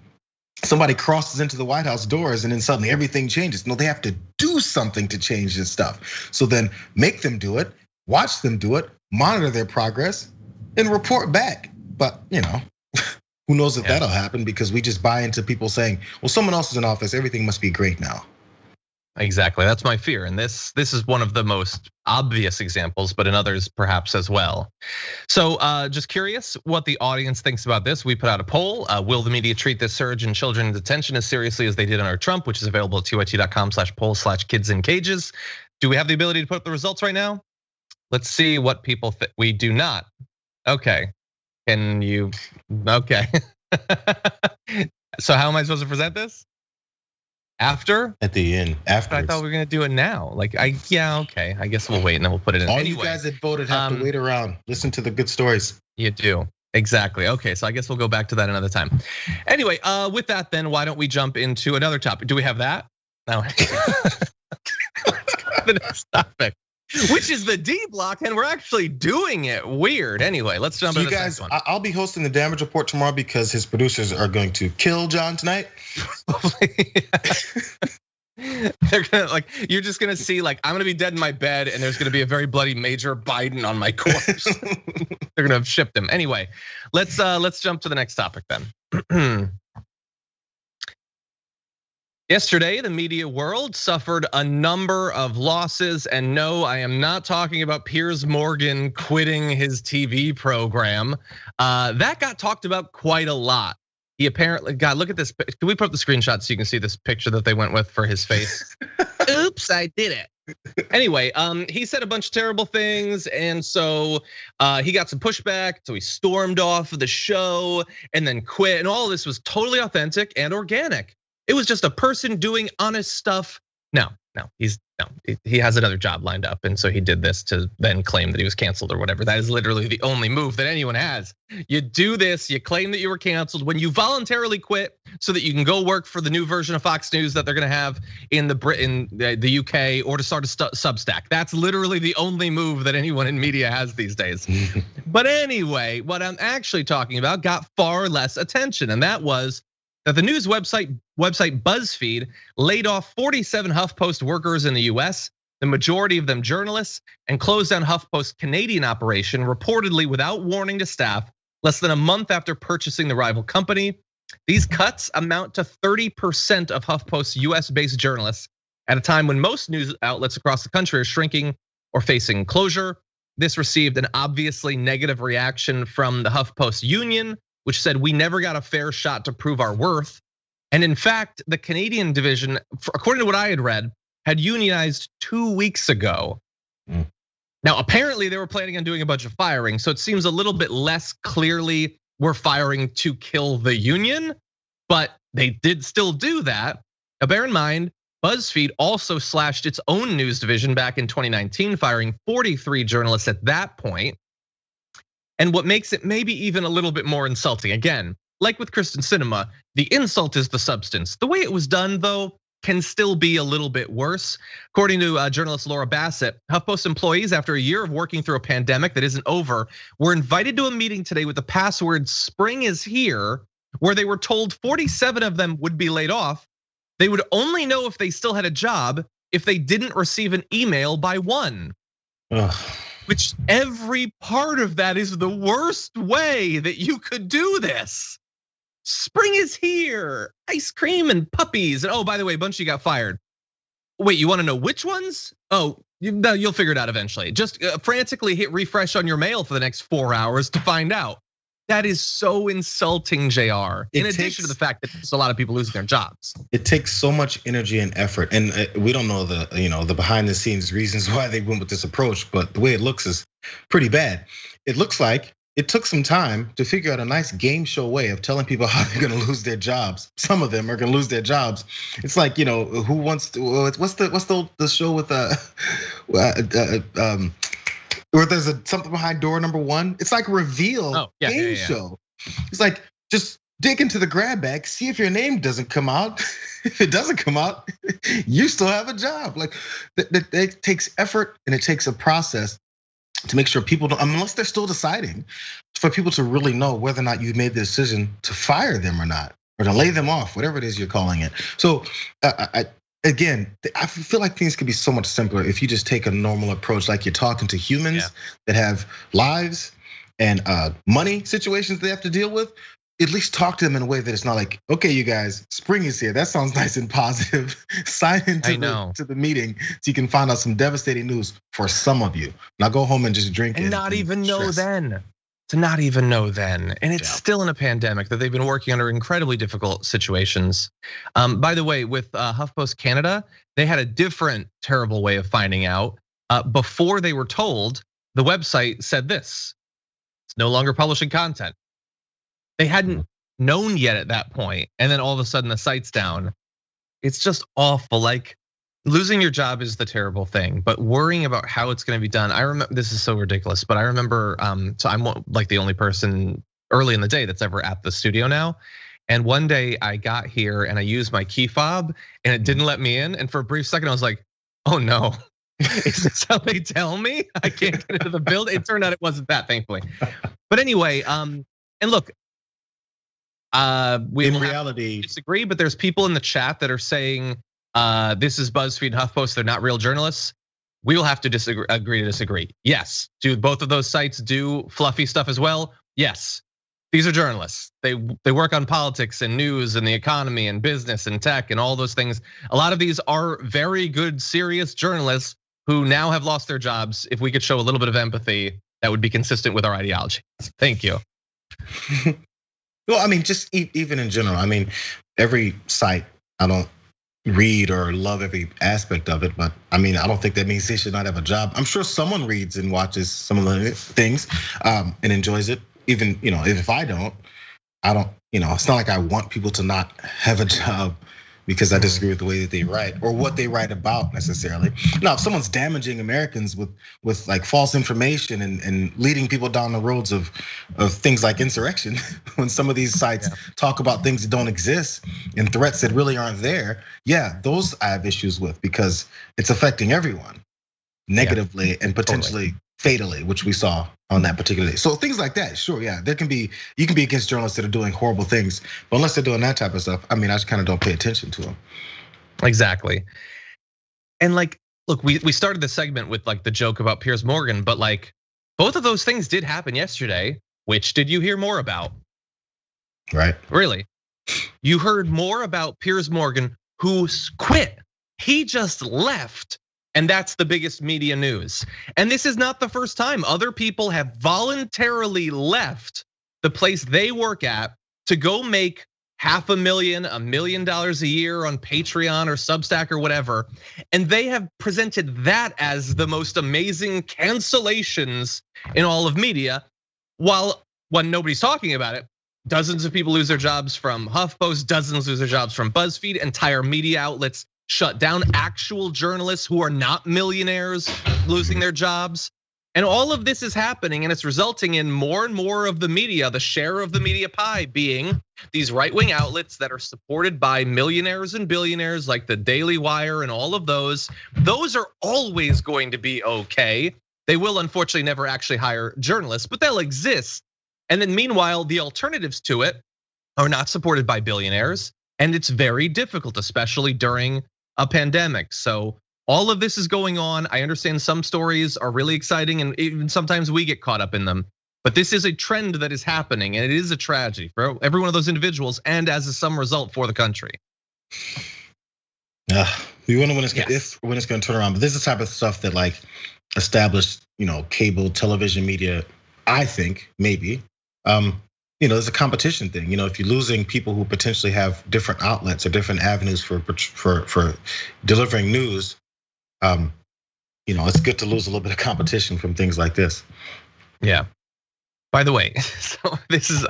[SPEAKER 2] Somebody crosses into the White House doors and then suddenly everything changes. No, they have to do something to change this stuff. So then make them do it, watch them do it, monitor their progress, and report back. But who knows if that'll happen, because we just buy into people saying, well, someone else is in office, everything must be great now.
[SPEAKER 1] exactly. That's my fear. And this is one of the most obvious examples, but in others perhaps as well. So just curious what the audience thinks about this. We put out a poll. Will the media treat this surge in children's detention as seriously as they did under Trump, which is available at tyt.com/poll/kids-in-cages. Do we have the ability to put up the results right now? Let's see what people think. We do not. Okay. Can you? Okay. So how am I supposed to present this? After?
[SPEAKER 2] At the end, afterwards.
[SPEAKER 1] I thought we were gonna do it now. Yeah, okay. I guess we'll wait and then we'll put it in.
[SPEAKER 2] All you guys that voted have to wait around. Listen to the good stories.
[SPEAKER 1] You do. Exactly. Okay, so I guess we'll go back to that another time. Anyway, with that then, why don't we jump into another topic? Do we have that? No. The next topic, which is the D block, and we're actually doing it weird. Anyway, let's jump into the next one.
[SPEAKER 2] I'll be hosting the damage report tomorrow because his producers are going to kill John tonight.
[SPEAKER 1] They're gonna you're just gonna see I'm gonna be dead in my bed, and there's gonna be a very bloody Major Biden on my corpse. They're gonna have shipped him. Anyway, let's jump to the next topic then. Yesterday, the media world suffered a number of losses, and no, I am not talking about Piers Morgan quitting his TV program. That got talked about quite a lot. He apparently, God, look at this. Can we put up the screenshot so you can see this picture that they went with for his face? Oops, I did it. Anyway, he said a bunch of terrible things, and so he got some pushback, so he stormed off of the show and then quit, and all of this was totally authentic and organic. It was just a person doing honest stuff. No, he has another job lined up, and so he did this to then claim that he was canceled or whatever. That is literally the only move that anyone has. You do this, you claim that you were canceled when you voluntarily quit, so that you can go work for the new version of Fox News that they're gonna have in the UK, or to start a Substack. That's literally the only move that anyone in media has these days. But anyway, what I'm actually talking about got far less attention, and that was that the news website Buzzfeed laid off 47 Huffpost workers in the US, the majority of them journalists, and closed down Huffpost Canadian operation reportedly without warning to staff less than a month after purchasing the rival company. These cuts amount to 30% of Huffpost's US-based journalists at a time when most news outlets across the country are shrinking or facing closure. This received an obviously negative reaction from the Huffpost union, which said we never got a fair shot to prove our worth. And in fact, the Canadian division, according to what I had read, had unionized 2 weeks ago. Now, apparently they were planning on doing a bunch of firing, so it seems a little bit less clearly we're firing to kill the union, but they did still do that. Now, bear in mind, BuzzFeed also slashed its own news division back in 2019, firing 43 journalists at that point. And what makes it maybe even a little bit more insulting, again, like with Kristen Sinema, the insult is the substance. The way it was done, though, can still be a little bit worse. According to journalist Laura Bassett, Huffpost employees, after a year of working through a pandemic that isn't over, were invited to a meeting today with the password "Spring is here," where they were told 47 of them would be laid off. They would only know if they still had a job if they didn't receive an email by 1. Which every part of that is the worst way that you could do this. Spring is here, ice cream and puppies. And by the way, a bunch of you got fired. Wait, you wanna know which ones? You'll figure it out eventually. Just frantically hit refresh on your mail for the next 4 hours to find out. That is so insulting, Jayar. In addition to the fact that there's a lot of people losing their jobs.
[SPEAKER 2] It takes so much energy and effort, and we don't know the behind the scenes reasons why they went with this approach, but the way it looks is pretty bad. It looks like it took some time to figure out a nice game show way of telling people how they're gonna lose their jobs. Some of them are gonna lose their jobs. It's like, who wants to, what's the show with or there's something behind door number 1. It's like a reveal game show. It's like, just dig into the grab bag, see if your name doesn't come out. If it doesn't come out, you still have a job. Like, it takes effort and it takes a process to make sure people don't, unless they're still deciding, for people to really know whether or not you made the decision to fire them or not, or to lay them off, whatever it is you're calling it. So again, I feel like things could be so much simpler if you just take a normal approach, like you're talking to humans that have lives and money situations they have to deal with. at least talk to them in a way that it's not like, okay, you guys, spring is here. That sounds nice and positive. Sign into the meeting so you can find out some devastating news for some of you. Now go home and just drink
[SPEAKER 1] and not even know then. To not even know then. And it's still in a pandemic that they've been working under incredibly difficult situations. By the way, with Huffpost Canada, they had a different terrible way of finding out. Before they were told, the website said this: it's no longer publishing content. They hadn't known yet at that point, and then all of a sudden the site's down. It's just awful. Like, losing your job is the terrible thing, but worrying about how it's gonna be done. I remember, this is so ridiculous, but I remember, so I'm like the only person early in the day that's ever at the studio now. And one day I got here and I used my key fob and it didn't let me in. And for a brief second I was like, oh no, is this how they tell me I can't get into the building? It turned out it wasn't that, thankfully. But anyway, and look, we
[SPEAKER 2] in reality
[SPEAKER 1] disagree, but there's people in the chat that are saying this is BuzzFeed, HuffPost, they're not real journalists. We will have to agree to disagree. Yes, do both of those sites do fluffy stuff as well? Yes, these are journalists. They work on politics and news and the economy and business and tech and all those things. A lot of these are very good, serious journalists who now have lost their jobs. If we could show a little bit of empathy, that would be consistent with our ideology. Thank you.
[SPEAKER 2] Well, I mean, just even in general, I mean, every site, I don't read or love every aspect of it, but I mean, I don't think that means they should not have a job. I'm sure someone reads and watches some of the things and enjoys it. Even, if I don't, it's not like I want people to not have a job because I disagree with the way that they write or what they write about necessarily. Now, if someone's damaging Americans with like false information and leading people down the roads of things like insurrection, when some of these sites talk about things that don't exist and threats that really aren't there, those I have issues with because it's affecting everyone negatively and potentially fatally, which we saw on that particular day. So things like that, sure, you can be against journalists that are doing horrible things, but unless they're doing that type of stuff, I mean, I just kind of don't pay attention to them.
[SPEAKER 1] Exactly. And like, look, we started the segment with like the joke about Piers Morgan, but like both of those things did happen yesterday. Which did you hear more about?
[SPEAKER 2] Right.
[SPEAKER 1] Really? You heard more about Piers Morgan, who quit. He just left. And that's the biggest media news. And this is not the first time. Other people have voluntarily left the place they work at to go make $500,000, $1 million a year on Patreon or Substack or whatever. And they have presented that as the most amazing cancellations in all of media. While when nobody's talking about it, dozens of people lose their jobs from HuffPost, dozens lose their jobs from Buzzfeed, entire media outlets shut down, actual journalists who are not millionaires losing their jobs. And all of this is happening and it's resulting in more and more of the media, the share of the media pie being these right-wing outlets that are supported by millionaires and billionaires like the Daily Wire and all of those. Those are always going to be okay. They will unfortunately never actually hire journalists, but they'll exist. And then meanwhile, the alternatives to it are not supported by billionaires. And it's very difficult, especially during a pandemic. So all of this is going on. I understand some stories are really exciting and even sometimes we get caught up in them. But this is a trend that is happening and it is a tragedy for every one of those individuals and as some result for the country.
[SPEAKER 2] We wonder when it's going to turn around. But this is the type of stuff that like established, cable television media, I think maybe, there's a competition thing. If you're losing people who potentially have different outlets or different avenues for delivering news, it's good to lose a little bit of competition from things like this.
[SPEAKER 1] Yeah. By the way, so this is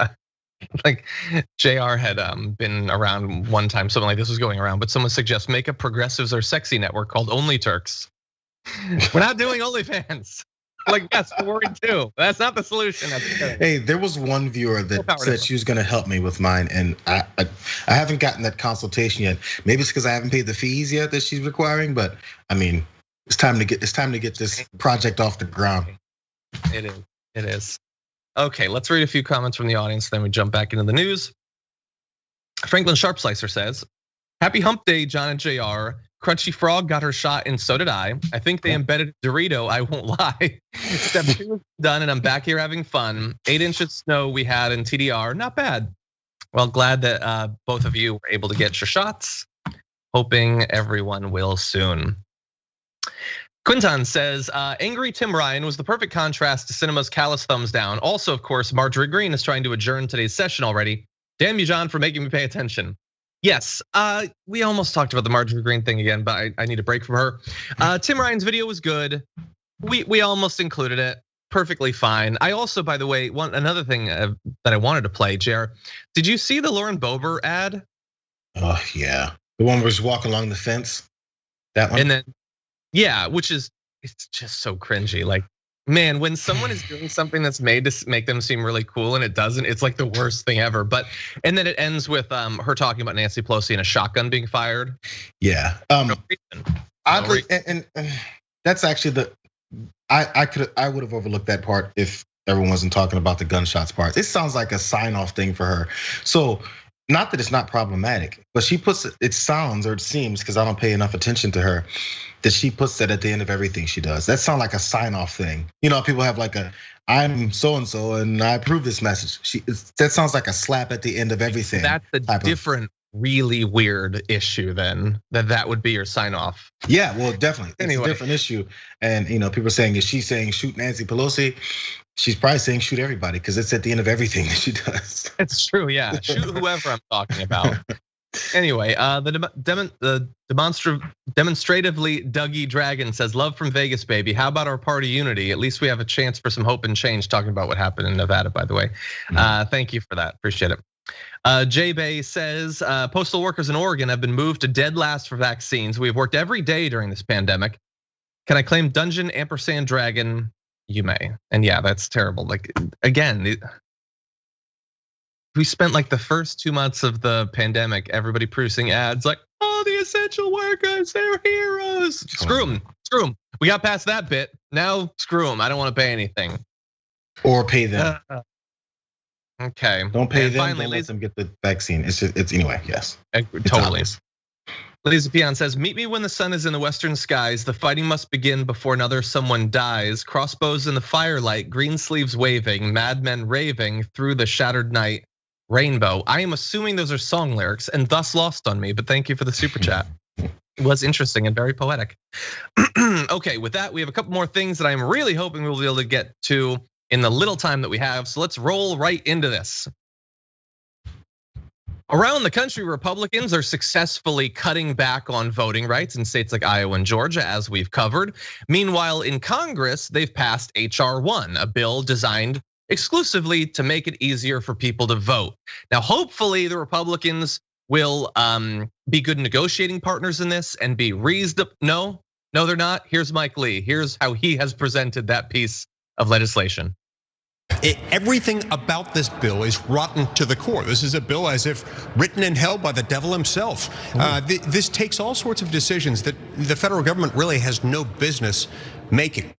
[SPEAKER 1] like Jayar had been around one time, something like this was going around, but someone suggests make a progressives or sexy network called Only Turks. We're not doing OnlyFans. Like, yes, we're worried too. That's not the solution.
[SPEAKER 2] Hey, there was one viewer that said she was gonna help me with mine, and I haven't gotten that consultation yet. Maybe it's because I haven't paid the fees yet that she's requiring, but I mean, it's time to get this project off the ground.
[SPEAKER 1] It is. Okay, let's read a few comments from the audience, then we jump back into the news. Franklin Sharpslicer says, happy hump day, John and Jayar. Crunchy Frog got her shot and so did I. I think they embedded Dorito, I won't lie. Step 2 is done and I'm back here having fun. 8 inches of snow we had in TDR, not bad. Well, glad that both of you were able to get your shots. Hoping everyone will soon. Quinton says, angry Tim Ryan was the perfect contrast to Cinema's callous thumbs down. Also, of course, Marjorie Greene is trying to adjourn today's session already. Damn you, John, for making me pay attention. Yes, we almost talked about the Marjorie Greene thing again, but I need a break from her. Tim Ryan's video was good. We almost included it. Perfectly fine. I also, by the way, another thing that I wanted to play, Jayar. Did you see the Lauren Boebert ad?
[SPEAKER 2] Oh yeah, the one where she's walking along the fence. That one.
[SPEAKER 1] And then, yeah, it's just so cringy. Like, man, when someone is doing something that's made to make them seem really cool and it doesn't, it's like the worst thing ever. And then it ends with her talking about Nancy Pelosi and a shotgun being fired.
[SPEAKER 2] Yeah. Oddly, and that's actually I would have overlooked that part if everyone wasn't talking about the gunshots part. It sounds like a sign-off thing for her. So not that it's not problematic, but she puts it sounds or it seems, because I don't pay enough attention to her, that she puts that at the end of everything she does. That sounds like a sign-off thing. You know, people have like I'm so-and-so and I approve this message. That sounds like a slap at the end of everything.
[SPEAKER 1] That's a different, really weird issue then, that would be your sign-off.
[SPEAKER 2] Yeah, well, definitely.
[SPEAKER 1] Anyway.
[SPEAKER 2] It's a different issue. And people are saying, is she saying shoot Nancy Pelosi? She's probably saying shoot everybody, because it's at the end of everything that she does.
[SPEAKER 1] It's true, yeah. Shoot whoever I'm talking about. Anyway, the demonstratively Dougie Dragon says, love from Vegas, baby. How about our party unity? At least we have a chance for some hope and change, talking about what happened in Nevada, by the way. Thank you for that, appreciate it. Jay Bay says, postal workers in Oregon have been moved to dead last for vaccines. We have worked every day during this pandemic. Can I claim Dungeon & Dragon? You may. And yeah, that's terrible. Like, again, we spent like the first 2 months of the pandemic, everybody producing ads like, oh, the essential workers, they're heroes. Screw them. We got past that bit. Now screw them. I don't want to pay anything.
[SPEAKER 2] Or pay them.
[SPEAKER 1] Okay.
[SPEAKER 2] Don't pay them. Finally, don't let them get the vaccine. It's anyway. Yes.
[SPEAKER 1] Totally. Lisa Pion says, meet me when the sun is in the western skies. The fighting must begin before another someone dies. Crossbows in the firelight, green sleeves waving, madmen raving through the shattered night. Rainbow. I am assuming those are song lyrics and thus lost on me, but thank you for the super chat. It was interesting and very poetic. Okay, with that, we have a couple more things that I'm really hoping we'll be able to get to in the little time that we have. So let's roll right into this. Around the country, Republicans are successfully cutting back on voting rights in states like Iowa and Georgia, as we've covered. Meanwhile, in Congress, they've passed H.R. 1, a bill designed exclusively to make it easier for people to vote. Now, hopefully the Republicans will be good negotiating partners in this and be reasonable. No, they're not. Here's Mike Lee. Here's how he has presented that piece of legislation.
[SPEAKER 7] Everything about this bill is rotten to the core. This is a bill as if written and held by the devil himself. This takes all sorts of decisions that the federal government really has no business making.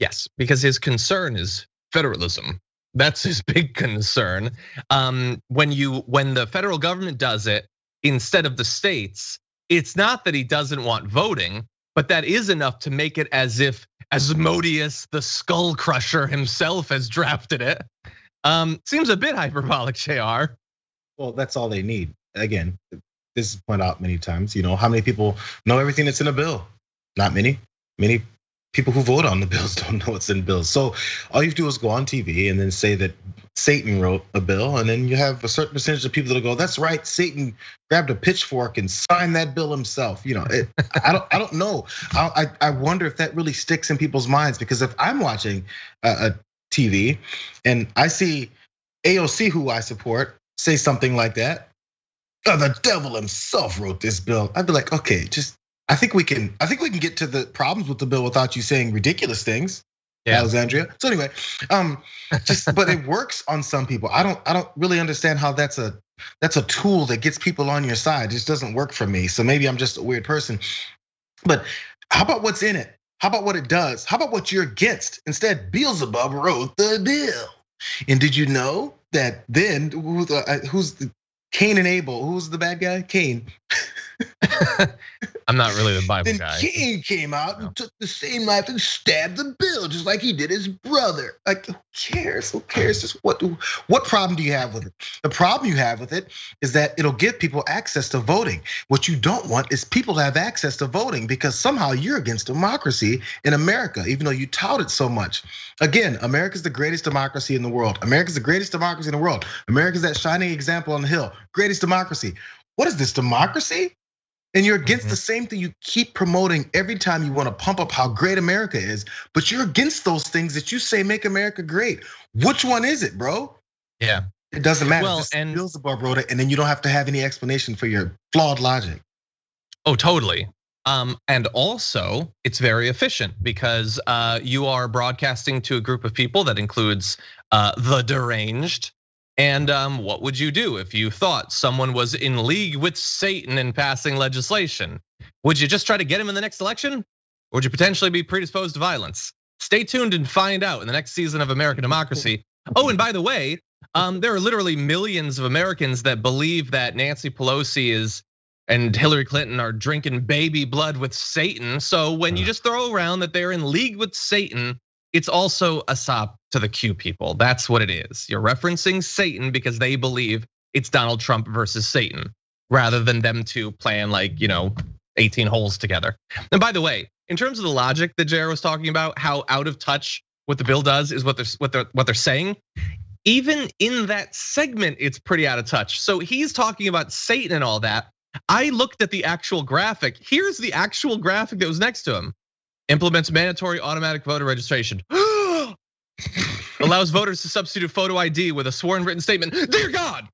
[SPEAKER 1] Yes, because his concern is federalism. That's his big concern. When the federal government does it instead of the states, it's not that he doesn't want voting, but that is enough to make it as if Asmodeus, the skull crusher himself, has drafted it. Seems a bit hyperbolic, Jayar.
[SPEAKER 2] Well, that's all they need. Again, this is pointed out many times. You know, how many people know everything that's in a bill? Not many. Many people who vote on the bills don't know what's in bills. So all you have to do is go on TV and then say that Satan wrote a bill, and then you have a certain percentage of people that'll go, "That's right, Satan grabbed a pitchfork and signed that bill himself." You know, I don't know. I wonder if that really sticks in people's minds, because if I'm watching a TV and I see AOC, who I support, say something like that, "Oh, the devil himself wrote this bill," I'd be like, okay, just I think we can get to the problems with the bill without you saying ridiculous things. Yeah. Alexandria. So anyway, but it works on some people. I don't really understand how that's a tool that gets people on your side. It just doesn't work for me. So maybe I'm just a weird person. But how about what's in it? How about what it does? How about what you're against? Instead, Beelzebub wrote the bill. And did you know that then who's the Cain and Abel? Who's the bad guy? Cain.
[SPEAKER 1] I'm not really the Bible
[SPEAKER 2] then
[SPEAKER 1] guy.
[SPEAKER 2] Cain came out and took the same knife and stabbed the Bill, just like he did his brother. Like, who cares? Who cares? Just what problem do you have with it? The problem you have with it is that it'll give people access to voting. What you don't want is people to have access to voting, because somehow you're against democracy in America, even though you tout it so much. Again, America's the greatest democracy in the world. America's the greatest democracy in the world. America's that shining example on the hill, greatest democracy. What is this, democracy? And you're against the same thing you keep promoting every time you want to pump up how great America is, but you're against those things that you say make America great. Which one is it, bro?
[SPEAKER 1] Yeah.
[SPEAKER 2] It doesn't matter.
[SPEAKER 1] Well,
[SPEAKER 2] just
[SPEAKER 1] and
[SPEAKER 2] Beelzebub wrote it, and then you don't have to have any explanation for your flawed logic.
[SPEAKER 1] Oh, totally. And also, it's very efficient because you are broadcasting to a group of people that includes the deranged. And what would you do if you thought someone was in league with Satan in passing legislation? Would you just try to get him in the next election? Or would you potentially be predisposed to violence? Stay tuned and find out in the next season of American Democracy. Oh, and by the way, there are literally millions of Americans that believe that Nancy Pelosi and Hillary Clinton are drinking baby blood with Satan. So when you just throw around that they're in league with Satan, it's also a sop to the Q people. That's what it is. You're referencing Satan because they believe it's Donald Trump versus Satan, rather than them two playing like 18 holes together. And by the way, in terms of the logic that Jayar was talking about, how out of touch what the bill does is what they're saying. Even in that segment, it's pretty out of touch. So he's talking about Satan and all that. I looked at the actual graphic. Here's the actual graphic that was next to him. Implements mandatory automatic voter registration. Allows voters to substitute photo ID with a sworn written statement. Dear God,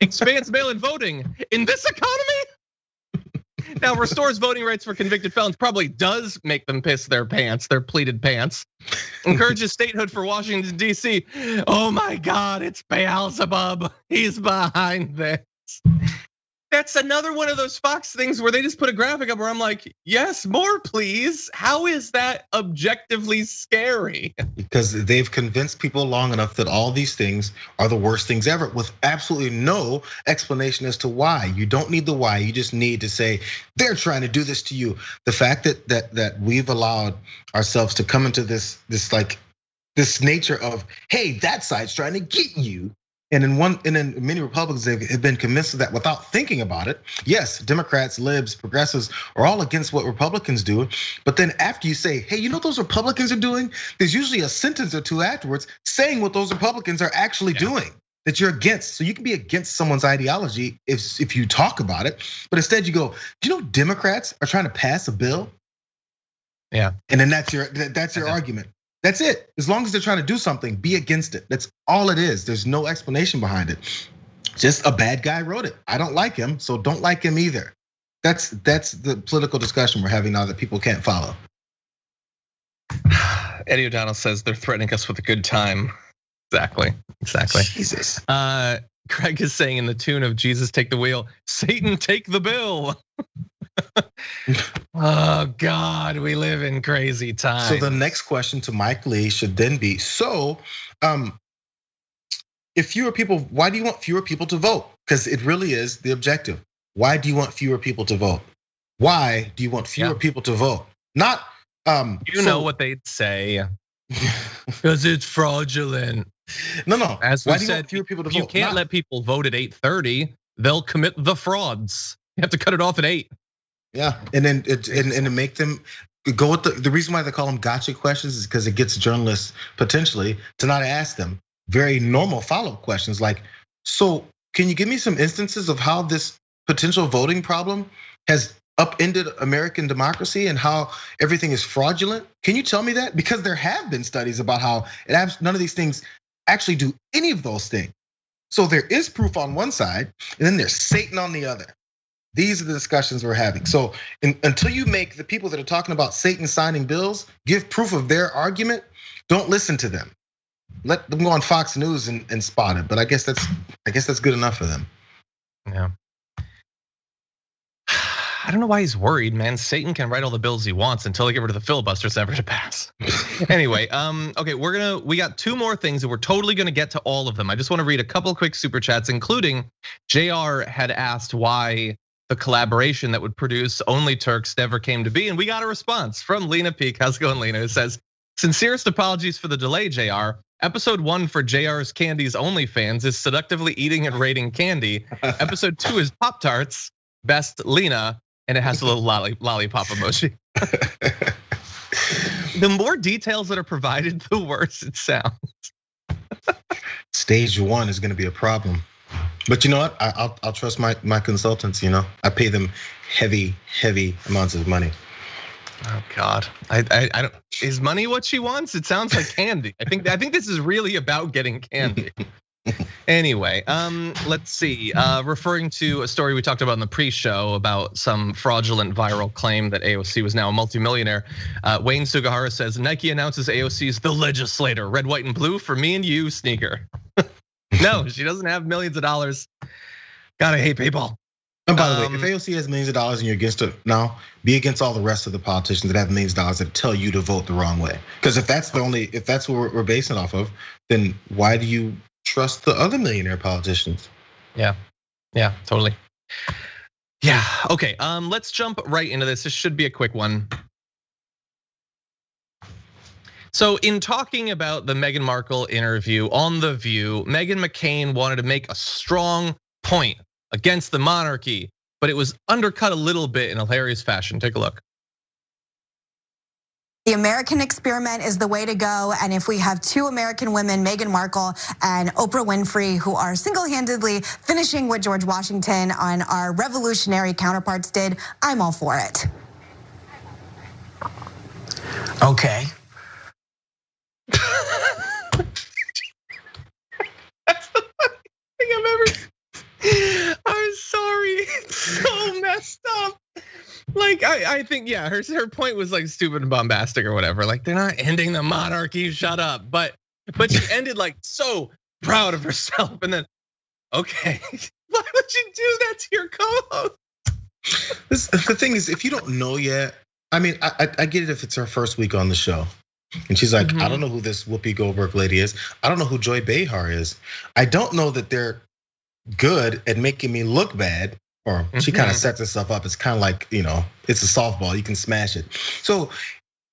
[SPEAKER 1] expands mail-in voting in this economy. Now restores voting rights for convicted felons. Probably does make them piss their pants, their pleated pants. Encourages statehood for Washington D.C. Oh my God, it's Beelzebub. He's behind this. That's another one of those Fox things where they just put a graphic up where I'm like, yes, more please. How is that objectively scary?
[SPEAKER 2] Because they've convinced people long enough that all these things are the worst things ever, with absolutely no explanation as to why. You don't need the why, you just need to say, they're trying to do this to you. The fact that we've allowed ourselves to come into this nature of, hey, that side's trying to get you. And in many Republicans have been convinced of that without thinking about it. Yes, Democrats, libs, progressives are all against what Republicans do. But then after you say, hey, you know what those Republicans are doing? There's usually a sentence or two afterwards saying what those Republicans are actually doing that you're against. So you can be against someone's ideology if you talk about it. But instead you go, do you know Democrats are trying to pass a bill?
[SPEAKER 1] Yeah.
[SPEAKER 2] And then that's your argument. That's it. As long as they're trying to do something, be against it. That's all it is. There's no explanation behind it. Just a bad guy wrote it. I don't like him, so don't like him either. That's the political discussion we're having now that people can't follow.
[SPEAKER 1] Eddie O'Donnell says they're threatening us with a good time. Exactly.
[SPEAKER 2] Jesus.
[SPEAKER 1] Craig is saying in the tune of Jesus take the wheel, Satan take the bill. Oh God, we live in crazy times.
[SPEAKER 2] So the next question to Mike Lee should then be, so if fewer people, why do you want fewer people to vote? Because it really is the objective. Why do you want fewer people to vote? Why do you want fewer people to vote? Not
[SPEAKER 1] you know what they'd say. Because it's fraudulent.
[SPEAKER 2] No.
[SPEAKER 1] As
[SPEAKER 2] why
[SPEAKER 1] we
[SPEAKER 2] do you
[SPEAKER 1] said,
[SPEAKER 2] want fewer people to vote?
[SPEAKER 1] You can't let people vote at 8:30. They'll commit the frauds. You have to cut it off at 8.
[SPEAKER 2] Yeah, and then to make them go with the reason why they call them gotcha questions is because it gets journalists potentially to not ask them very normal follow-up questions like, so can you give me some instances of how this potential voting problem has upended American democracy and how everything is fraudulent? Can you tell me that? Because there have been studies about how none of these things actually do any of those things. So there is proof on one side, and then there's Satan on the other. These are the discussions we're having. So until you make the people that are talking about Satan signing bills give proof of their argument, don't listen to them. Let them go on Fox News and spot it. But I guess that's good enough for them.
[SPEAKER 1] Yeah. I don't know why he's worried, man. Satan can write all the bills he wants until they get rid of the filibusters ever to pass. Anyway, okay, we got 2 more things and we're totally gonna get to all of them. I just wanna read a couple quick super chats, including Jayar had asked why the collaboration that would produce Only Turks never came to be. And we got a response from Lena Peek. How's it going, Lena? Who says, sincerest apologies for the delay, Jayar. Episode 1 for Jayar's Candy's OnlyFans is seductively eating and rating candy. Episode 2 is Pop-Tarts, best Lena, and it has a little lollipop emoji. The more details that are provided, the worse it sounds.
[SPEAKER 2] Stage 1 is gonna be a problem. But you know what? I'll trust my consultants, I pay them heavy amounts of money.
[SPEAKER 1] Oh God, I don't. Is money what she wants? It sounds like candy. I think this is really about getting candy. Anyway, let's see. Referring to a story we talked about in the pre-show about some fraudulent viral claim that AOC was now a multimillionaire. Wayne Sugihara says Nike announces AOC's the legislator, red, white, and blue for me and you sneaker. No, she doesn't have millions of dollars. Gotta hate people.
[SPEAKER 2] And by the way, if AOC has millions of dollars and you're against it now, be against all the rest of the politicians that have millions of dollars that tell you to vote the wrong way. Because if that's what we're basing it off of, then why do you trust the other millionaire politicians?
[SPEAKER 1] Yeah, totally. Yeah, okay, let's jump right into this. This should be a quick one. So in talking about the Meghan Markle interview on The View, Meghan McCain wanted to make a strong point against the monarchy, but it was undercut a little bit in a hilarious fashion. Take a look.
[SPEAKER 8] The American experiment is the way to go. And if we have two American women, Meghan Markle and Oprah Winfrey, who are single-handedly finishing what George Washington and our revolutionary counterparts did, I'm all for it.
[SPEAKER 9] Okay.
[SPEAKER 1] That's the funniest thing I've ever seen. I'm sorry, it's so messed up. Like I think, yeah, her point was like stupid and bombastic or whatever. Like they're not ending the monarchy, shut up. But she ended like so proud of herself, and then okay, why would you do that to your co-host?
[SPEAKER 2] The thing is, if you don't know yet, I mean, I get it if it's her first week on the show. And she's like, I don't know who this Whoopi Goldberg lady is. I don't know who Joy Behar is. I don't know that they're good at making me look bad. Or she kind of sets herself up. It's kind of like, it's a softball, you can smash it. So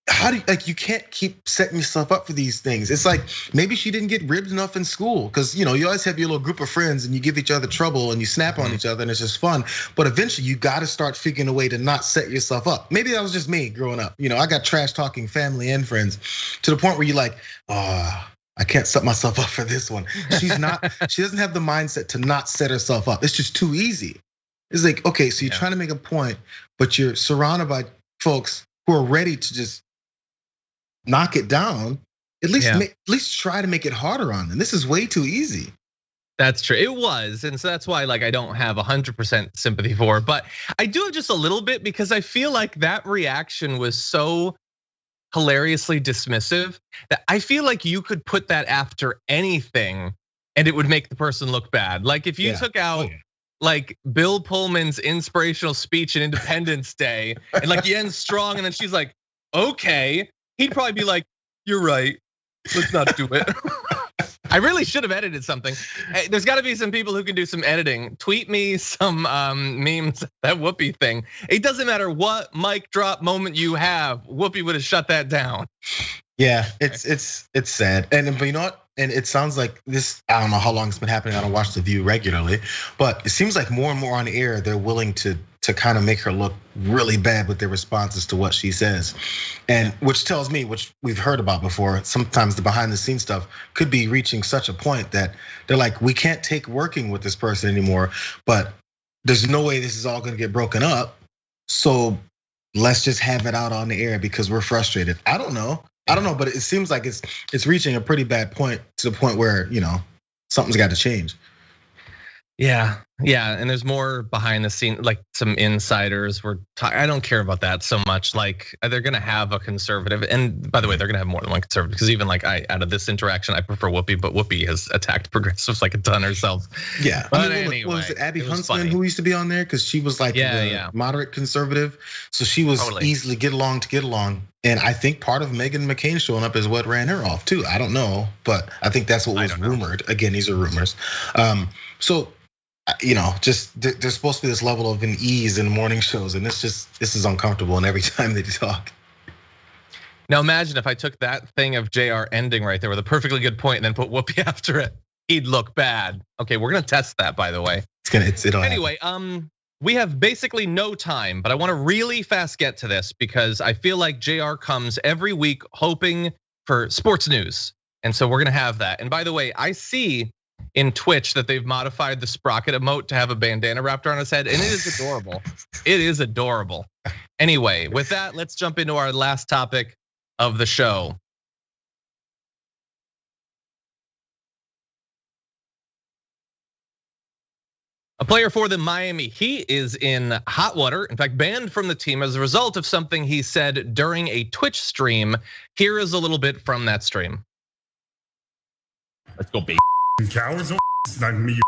[SPEAKER 2] how do you, you can't keep setting yourself up for these things. It's like, maybe she didn't get ribbed enough in school. Cause you always have your little group of friends and you give each other trouble and you snap on each other and it's just fun. But eventually you gotta start figuring a way to not set yourself up. Maybe that was just me growing up. I got trash talking family and friends to the point where you're like, I can't set myself up for this one. She doesn't have the mindset to not set herself up. It's just too easy. It's like, okay, so you're trying to make a point, but you're surrounded by folks who are ready to just knock it down. At least try to make it harder on them. This is way too easy.
[SPEAKER 1] That's true. It was, and so that's why I don't have 100% sympathy for it, but I do have just a little bit because I feel like that reaction was so hilariously dismissive that I feel like you could put that after anything and it would make the person look bad. Like if you took out like Bill Pullman's inspirational speech in Independence Day and you end strong and then she's like, okay, he'd probably be like, you're right, let's not do it. I really should have edited something. Hey, there's gotta be some people who can do some editing. Tweet me some memes, that Whoopi thing. It doesn't matter what mic drop moment you have, Whoopi would have shut that down.
[SPEAKER 2] Yeah, it's sad. But you know what? And it sounds like this, I don't know how long it's been happening. I don't watch The View regularly, but it seems like more and more on the air, they're willing to kind of make her look really bad with their responses to what she says. And which tells me, which we've heard about before, sometimes the behind the scenes stuff could be reaching such a point that they're like, we can't take working with this person anymore, but there's no way this is all gonna get broken up. So let's just have it out on the air because we're frustrated. I don't know, but it seems like it's reaching a pretty bad point to the point where something's got to change.
[SPEAKER 1] Yeah, and there's more behind the scene, like some insiders were I don't care about that so much. Like they're gonna have a conservative, and by the way, they're gonna have more than one conservative because even out of this interaction, I prefer Whoopi, but Whoopi has attacked progressives like a ton herself.
[SPEAKER 2] Yeah,
[SPEAKER 1] but anyway,
[SPEAKER 2] what was it Abby Huntsman who used to be on there because she was like moderate conservative, so she was easily get along. And I think part of Meghan McCain showing up is what ran her off too. I don't know, but I think that's what was rumored. Again, these are rumors. So just there's supposed to be this level of unease in morning shows, and this is uncomfortable. And every time they talk.
[SPEAKER 1] Now imagine if I took that thing of Jayar ending right there with a perfectly good point and then put Whoopi after it. He'd look bad. Okay, we're gonna test that, by the way. Anyway, we have basically no time, but I want to really fast get to this because I feel like Jayar comes every week hoping for sports news, and so we're gonna have that. And by the way, I see in Twitch that they've modified the sprocket emote to have a bandana wrapped around his head, and it is adorable. It is adorable. Anyway, with that, let's jump into our last topic of the show. A player for the Miami Heat is in hot water, in fact, banned from the team as a result of something he said during a Twitch stream. Here is a little bit from that stream.
[SPEAKER 9] Let's go, baby. Cowards, not me.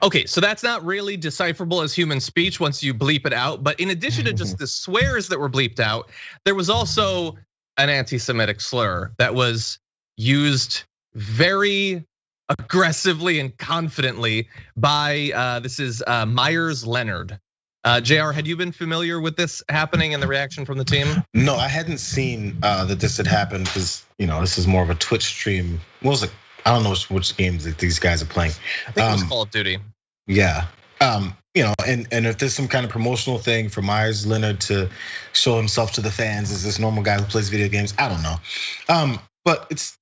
[SPEAKER 1] Okay, so that's not really decipherable as human speech once you bleep it out. But in addition to just the swears that were bleeped out, there was also an anti-Semitic slur that was used very aggressively and confidently by this is Meyers Leonard. Jayar, had you been familiar with this happening and the reaction from the team?
[SPEAKER 2] No, I hadn't seen that this had happened because this is more of a Twitch stream. What was it? I don't know which games that these guys are playing.
[SPEAKER 1] I think it was Call of Duty.
[SPEAKER 2] Yeah, and if there's some kind of promotional thing for Meyers Leonard to show himself to the fans as this normal guy who plays video games, I don't know. But it's,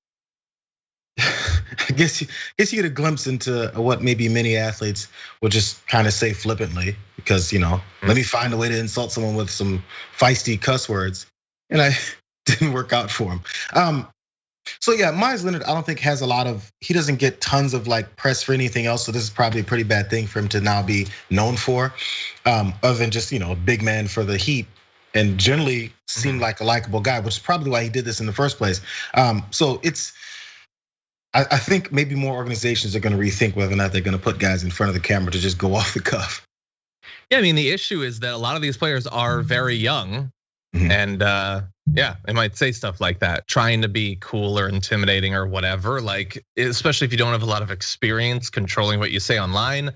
[SPEAKER 2] I guess you get a glimpse into what maybe many athletes would just kind of say flippantly because let me find a way to insult someone with some feisty cuss words, and I didn't work out for him. So yeah, Meyers Leonard, I don't think has he doesn't get tons of like press for anything else. So this is probably a pretty bad thing for him to now be known for, other than just a big man for the Heat and generally seemed like a likable guy, which is probably why he did this in the first place. So I think maybe more organizations are going to rethink whether or not they're going to put guys in front of the camera to just go off the cuff.
[SPEAKER 1] Yeah, I mean the issue is that a lot of these players are very young, and yeah, they might say stuff like that, trying to be cool or intimidating or whatever. Like, especially if you don't have a lot of experience controlling what you say online.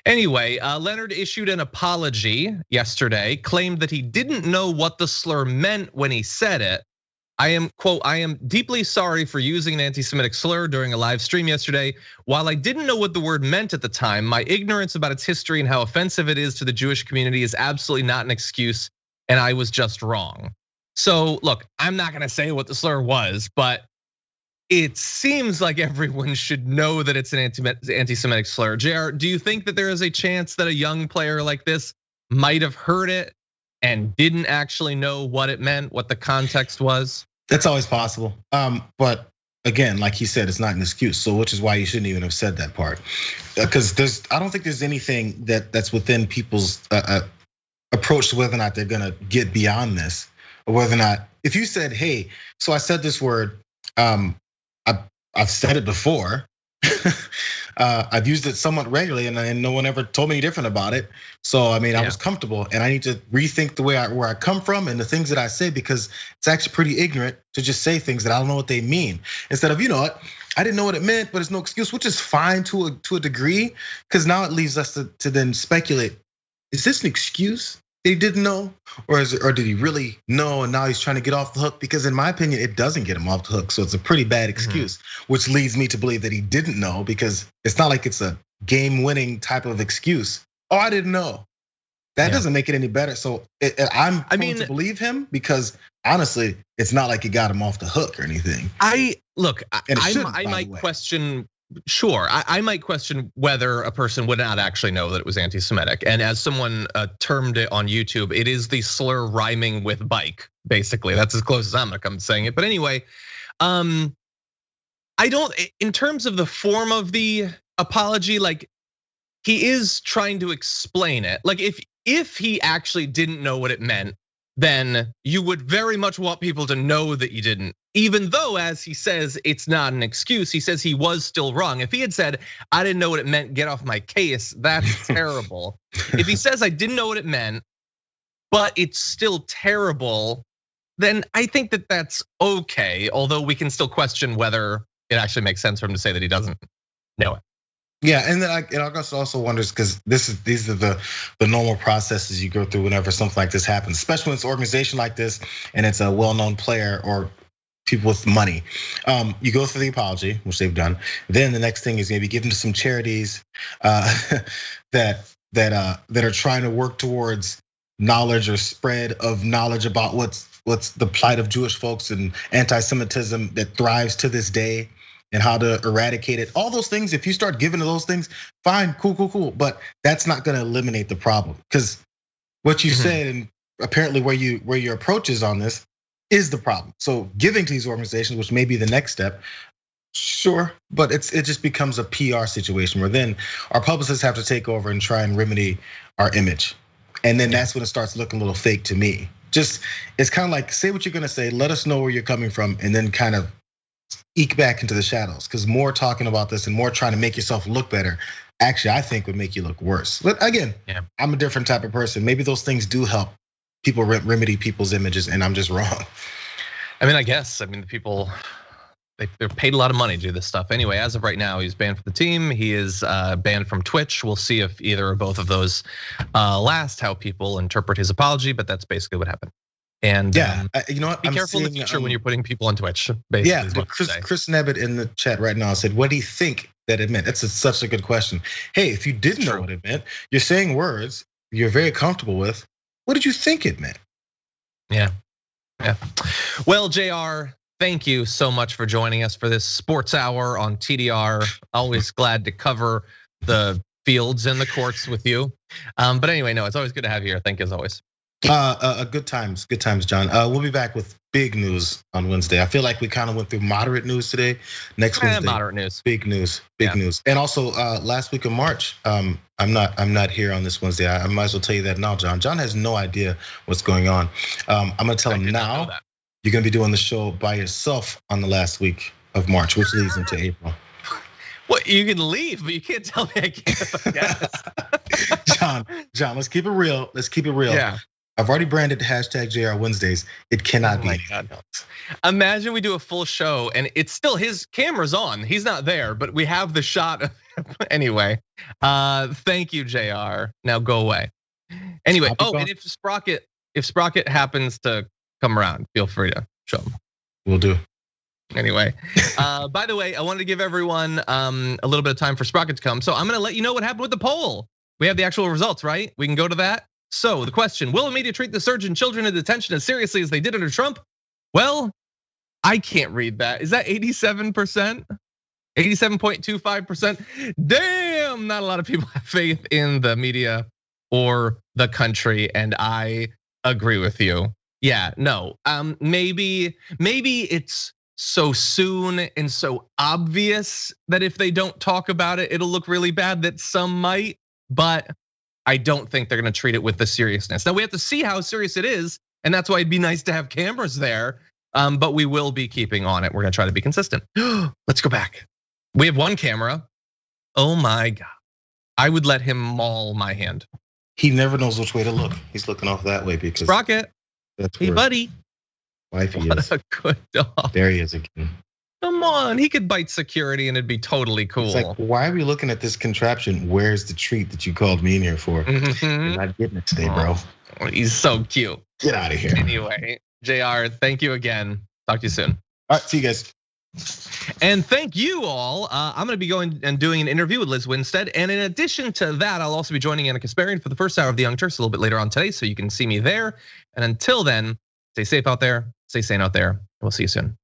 [SPEAKER 1] Anyway, Leonard issued an apology yesterday, claimed that he didn't know what the slur meant when he said it. I am, quote, I am deeply sorry for using an anti-Semitic slur during a live stream yesterday. While I didn't know what the word meant at the time, my ignorance about its history and how offensive it is to the Jewish community is absolutely not an excuse, and I was just wrong. So look, I'm not gonna say what the slur was, but it seems like everyone should know that it's an anti-Semitic slur. Jayar, do you think that there is a chance that a young player like this might have heard it and didn't actually know what it meant, what the context was?
[SPEAKER 2] That's always possible. But again, like he said, it's not an excuse. So which is why you shouldn't even have said that part. Because I don't think there's anything that's within people's approach to whether or not they're gonna get beyond this. Or whether or not, if you said, hey, so I said this word, I've said it before. I've used it somewhat regularly, and no one ever told me any different about it. So I mean, I was comfortable, and I need to rethink the way where I come from and the things that I say, because it's actually pretty ignorant to just say things that I don't know what they mean. Instead of, what, I didn't know what it meant, but it's no excuse, which is fine to a degree, because now it leaves us to then speculate: is this an excuse that he didn't know, or did he really know and now he's trying to get off the hook? Because in my opinion, it doesn't get him off the hook, so it's a pretty bad excuse, which leads me to believe that he didn't know, because it's not like it's a game-winning type of excuse. Oh, I didn't know. That doesn't make it any better. So I'm going to believe him, because honestly, it's not like it got him off the hook or anything.
[SPEAKER 1] I might question. Sure, I might question whether a person would not actually know that it was anti-Semitic. And as someone termed it on YouTube, it is the slur rhyming with bike. Basically, that's as close as I'm gonna come to saying it. But anyway, I don't. In terms of the form of the apology, like he is trying to explain it. Like if he actually didn't know what it meant, then you would very much want people to know that you didn't. Even though, as he says, it's not an excuse, he says he was still wrong. If he had said, I didn't know what it meant, get off my case, that's terrible. If he says, I didn't know what it meant, but it's still terrible, then I think that that's okay. Although we can still question whether it actually makes sense for him to say that he doesn't know it.
[SPEAKER 2] Yeah, and then I also wonders because these are the normal processes you go through whenever something like this happens, especially when it's an organization like this and it's a well-known player or people with money. You go through the apology, which they've done. Then the next thing is maybe give them to some charities that are trying to work towards knowledge or spread of knowledge about what's the plight of Jewish folks and anti-Semitism that thrives to this day and how to eradicate it. All those things, if you start giving to those things, fine, cool. But that's not gonna eliminate the problem. Because what you said and apparently where your approach is on this is the problem. So giving to these organizations, which may be the next step, sure, but it just becomes a PR situation where then our publicists have to take over and try and remedy our image. And then that's when it starts looking a little fake to me. Just, it's kind of like, say what you're gonna say, let us know where you're coming from, and then kind of eke back into the shadows. Because more talking about this and more trying to make yourself look better, actually, I think would make you look worse. But again, I'm a different type of person. Maybe those things do help people remedy people's images, and I'm just wrong.
[SPEAKER 1] I mean, the people, they're paid a lot of money to do this stuff. Anyway, as of right now, he's banned from the team. He is banned from Twitch. We'll see if either or both of those last, how people interpret his apology, but that's basically what happened. And
[SPEAKER 2] you know what?
[SPEAKER 1] Be careful in the future when you're putting people on Twitch.
[SPEAKER 2] Yeah, but Chris Nebbit in the chat right now said, what do you think that it meant? That's such a good question. Hey, if you didn't know what it meant, you're saying words you're very comfortable with. What did you think it meant?
[SPEAKER 1] Yeah. Well, Jayar, thank you so much for joining us for this sports hour on TDR. Always glad to cover the fields and the courts with you. But anyway, no, it's always good to have you here. Thank you as always.
[SPEAKER 2] Good times, John. We'll be back with big news on Wednesday. I feel like we kind of went through moderate news today. Next Wednesday,
[SPEAKER 1] moderate news,
[SPEAKER 2] big news. And also last week of March, I'm not here on this Wednesday. I might as well tell you that now, John. John has no idea what's going on. I'm gonna tell him now. You're gonna be doing the show by yourself on the last week of March, which leads into April.
[SPEAKER 1] Well, you can leave, but you can't tell me I can't.
[SPEAKER 2] John, let's keep it real.
[SPEAKER 1] Yeah.
[SPEAKER 2] I've already branded #JR Wednesdays. It cannot be anything else.
[SPEAKER 1] Imagine we do a full show and it's still his camera's on. He's not there, but we have the shot. Anyway, thank you, Jayar. Now go away. Anyway, and if Sprocket happens to come around, feel free to show him.
[SPEAKER 2] Will do.
[SPEAKER 1] Anyway, by the way, I wanted to give everyone a little bit of time for Sprocket to come. So I'm gonna let you know what happened with the poll. We have the actual results, right? We can go to that. So the question, will the media treat the surge in children in detention as seriously as they did under Trump? Well, I can't read that. Is that 87%? 87.25%? Damn, not a lot of people have faith in the media or the country, and I agree with you. Yeah, no, maybe it's so soon and so obvious that if they don't talk about it, it'll look really bad that some might, but I don't think they're gonna treat it with the seriousness. Now we have to see how serious it is, and that's why it'd be nice to have cameras there. But we will be keeping on it. We're gonna try to be consistent. Let's go back. We have one camera. Oh my God. I would let him maul my hand.
[SPEAKER 2] He never knows which way to look. He's looking off that way because
[SPEAKER 1] Sprocket. Hey buddy.
[SPEAKER 2] Wifey
[SPEAKER 1] what
[SPEAKER 2] is.
[SPEAKER 1] A good dog.
[SPEAKER 2] There he is again.
[SPEAKER 1] Come on, he could bite security and it'd be totally cool.
[SPEAKER 2] It's like, why are we looking at this contraption? Where's the treat that you called me in here for? You're not getting it today, bro.
[SPEAKER 1] He's so cute.
[SPEAKER 2] Get out of here.
[SPEAKER 1] Anyway, Jayar, thank you again. Talk to you soon.
[SPEAKER 2] All right, see you guys.
[SPEAKER 1] And thank you all. I'm gonna be going and doing an interview with Liz Winstead. And in addition to that, I'll also be joining Anna Kasparian for the first hour of the Young Turks a little bit later on today. So you can see me there. And until then, stay safe out there, stay sane out there. We'll see you soon.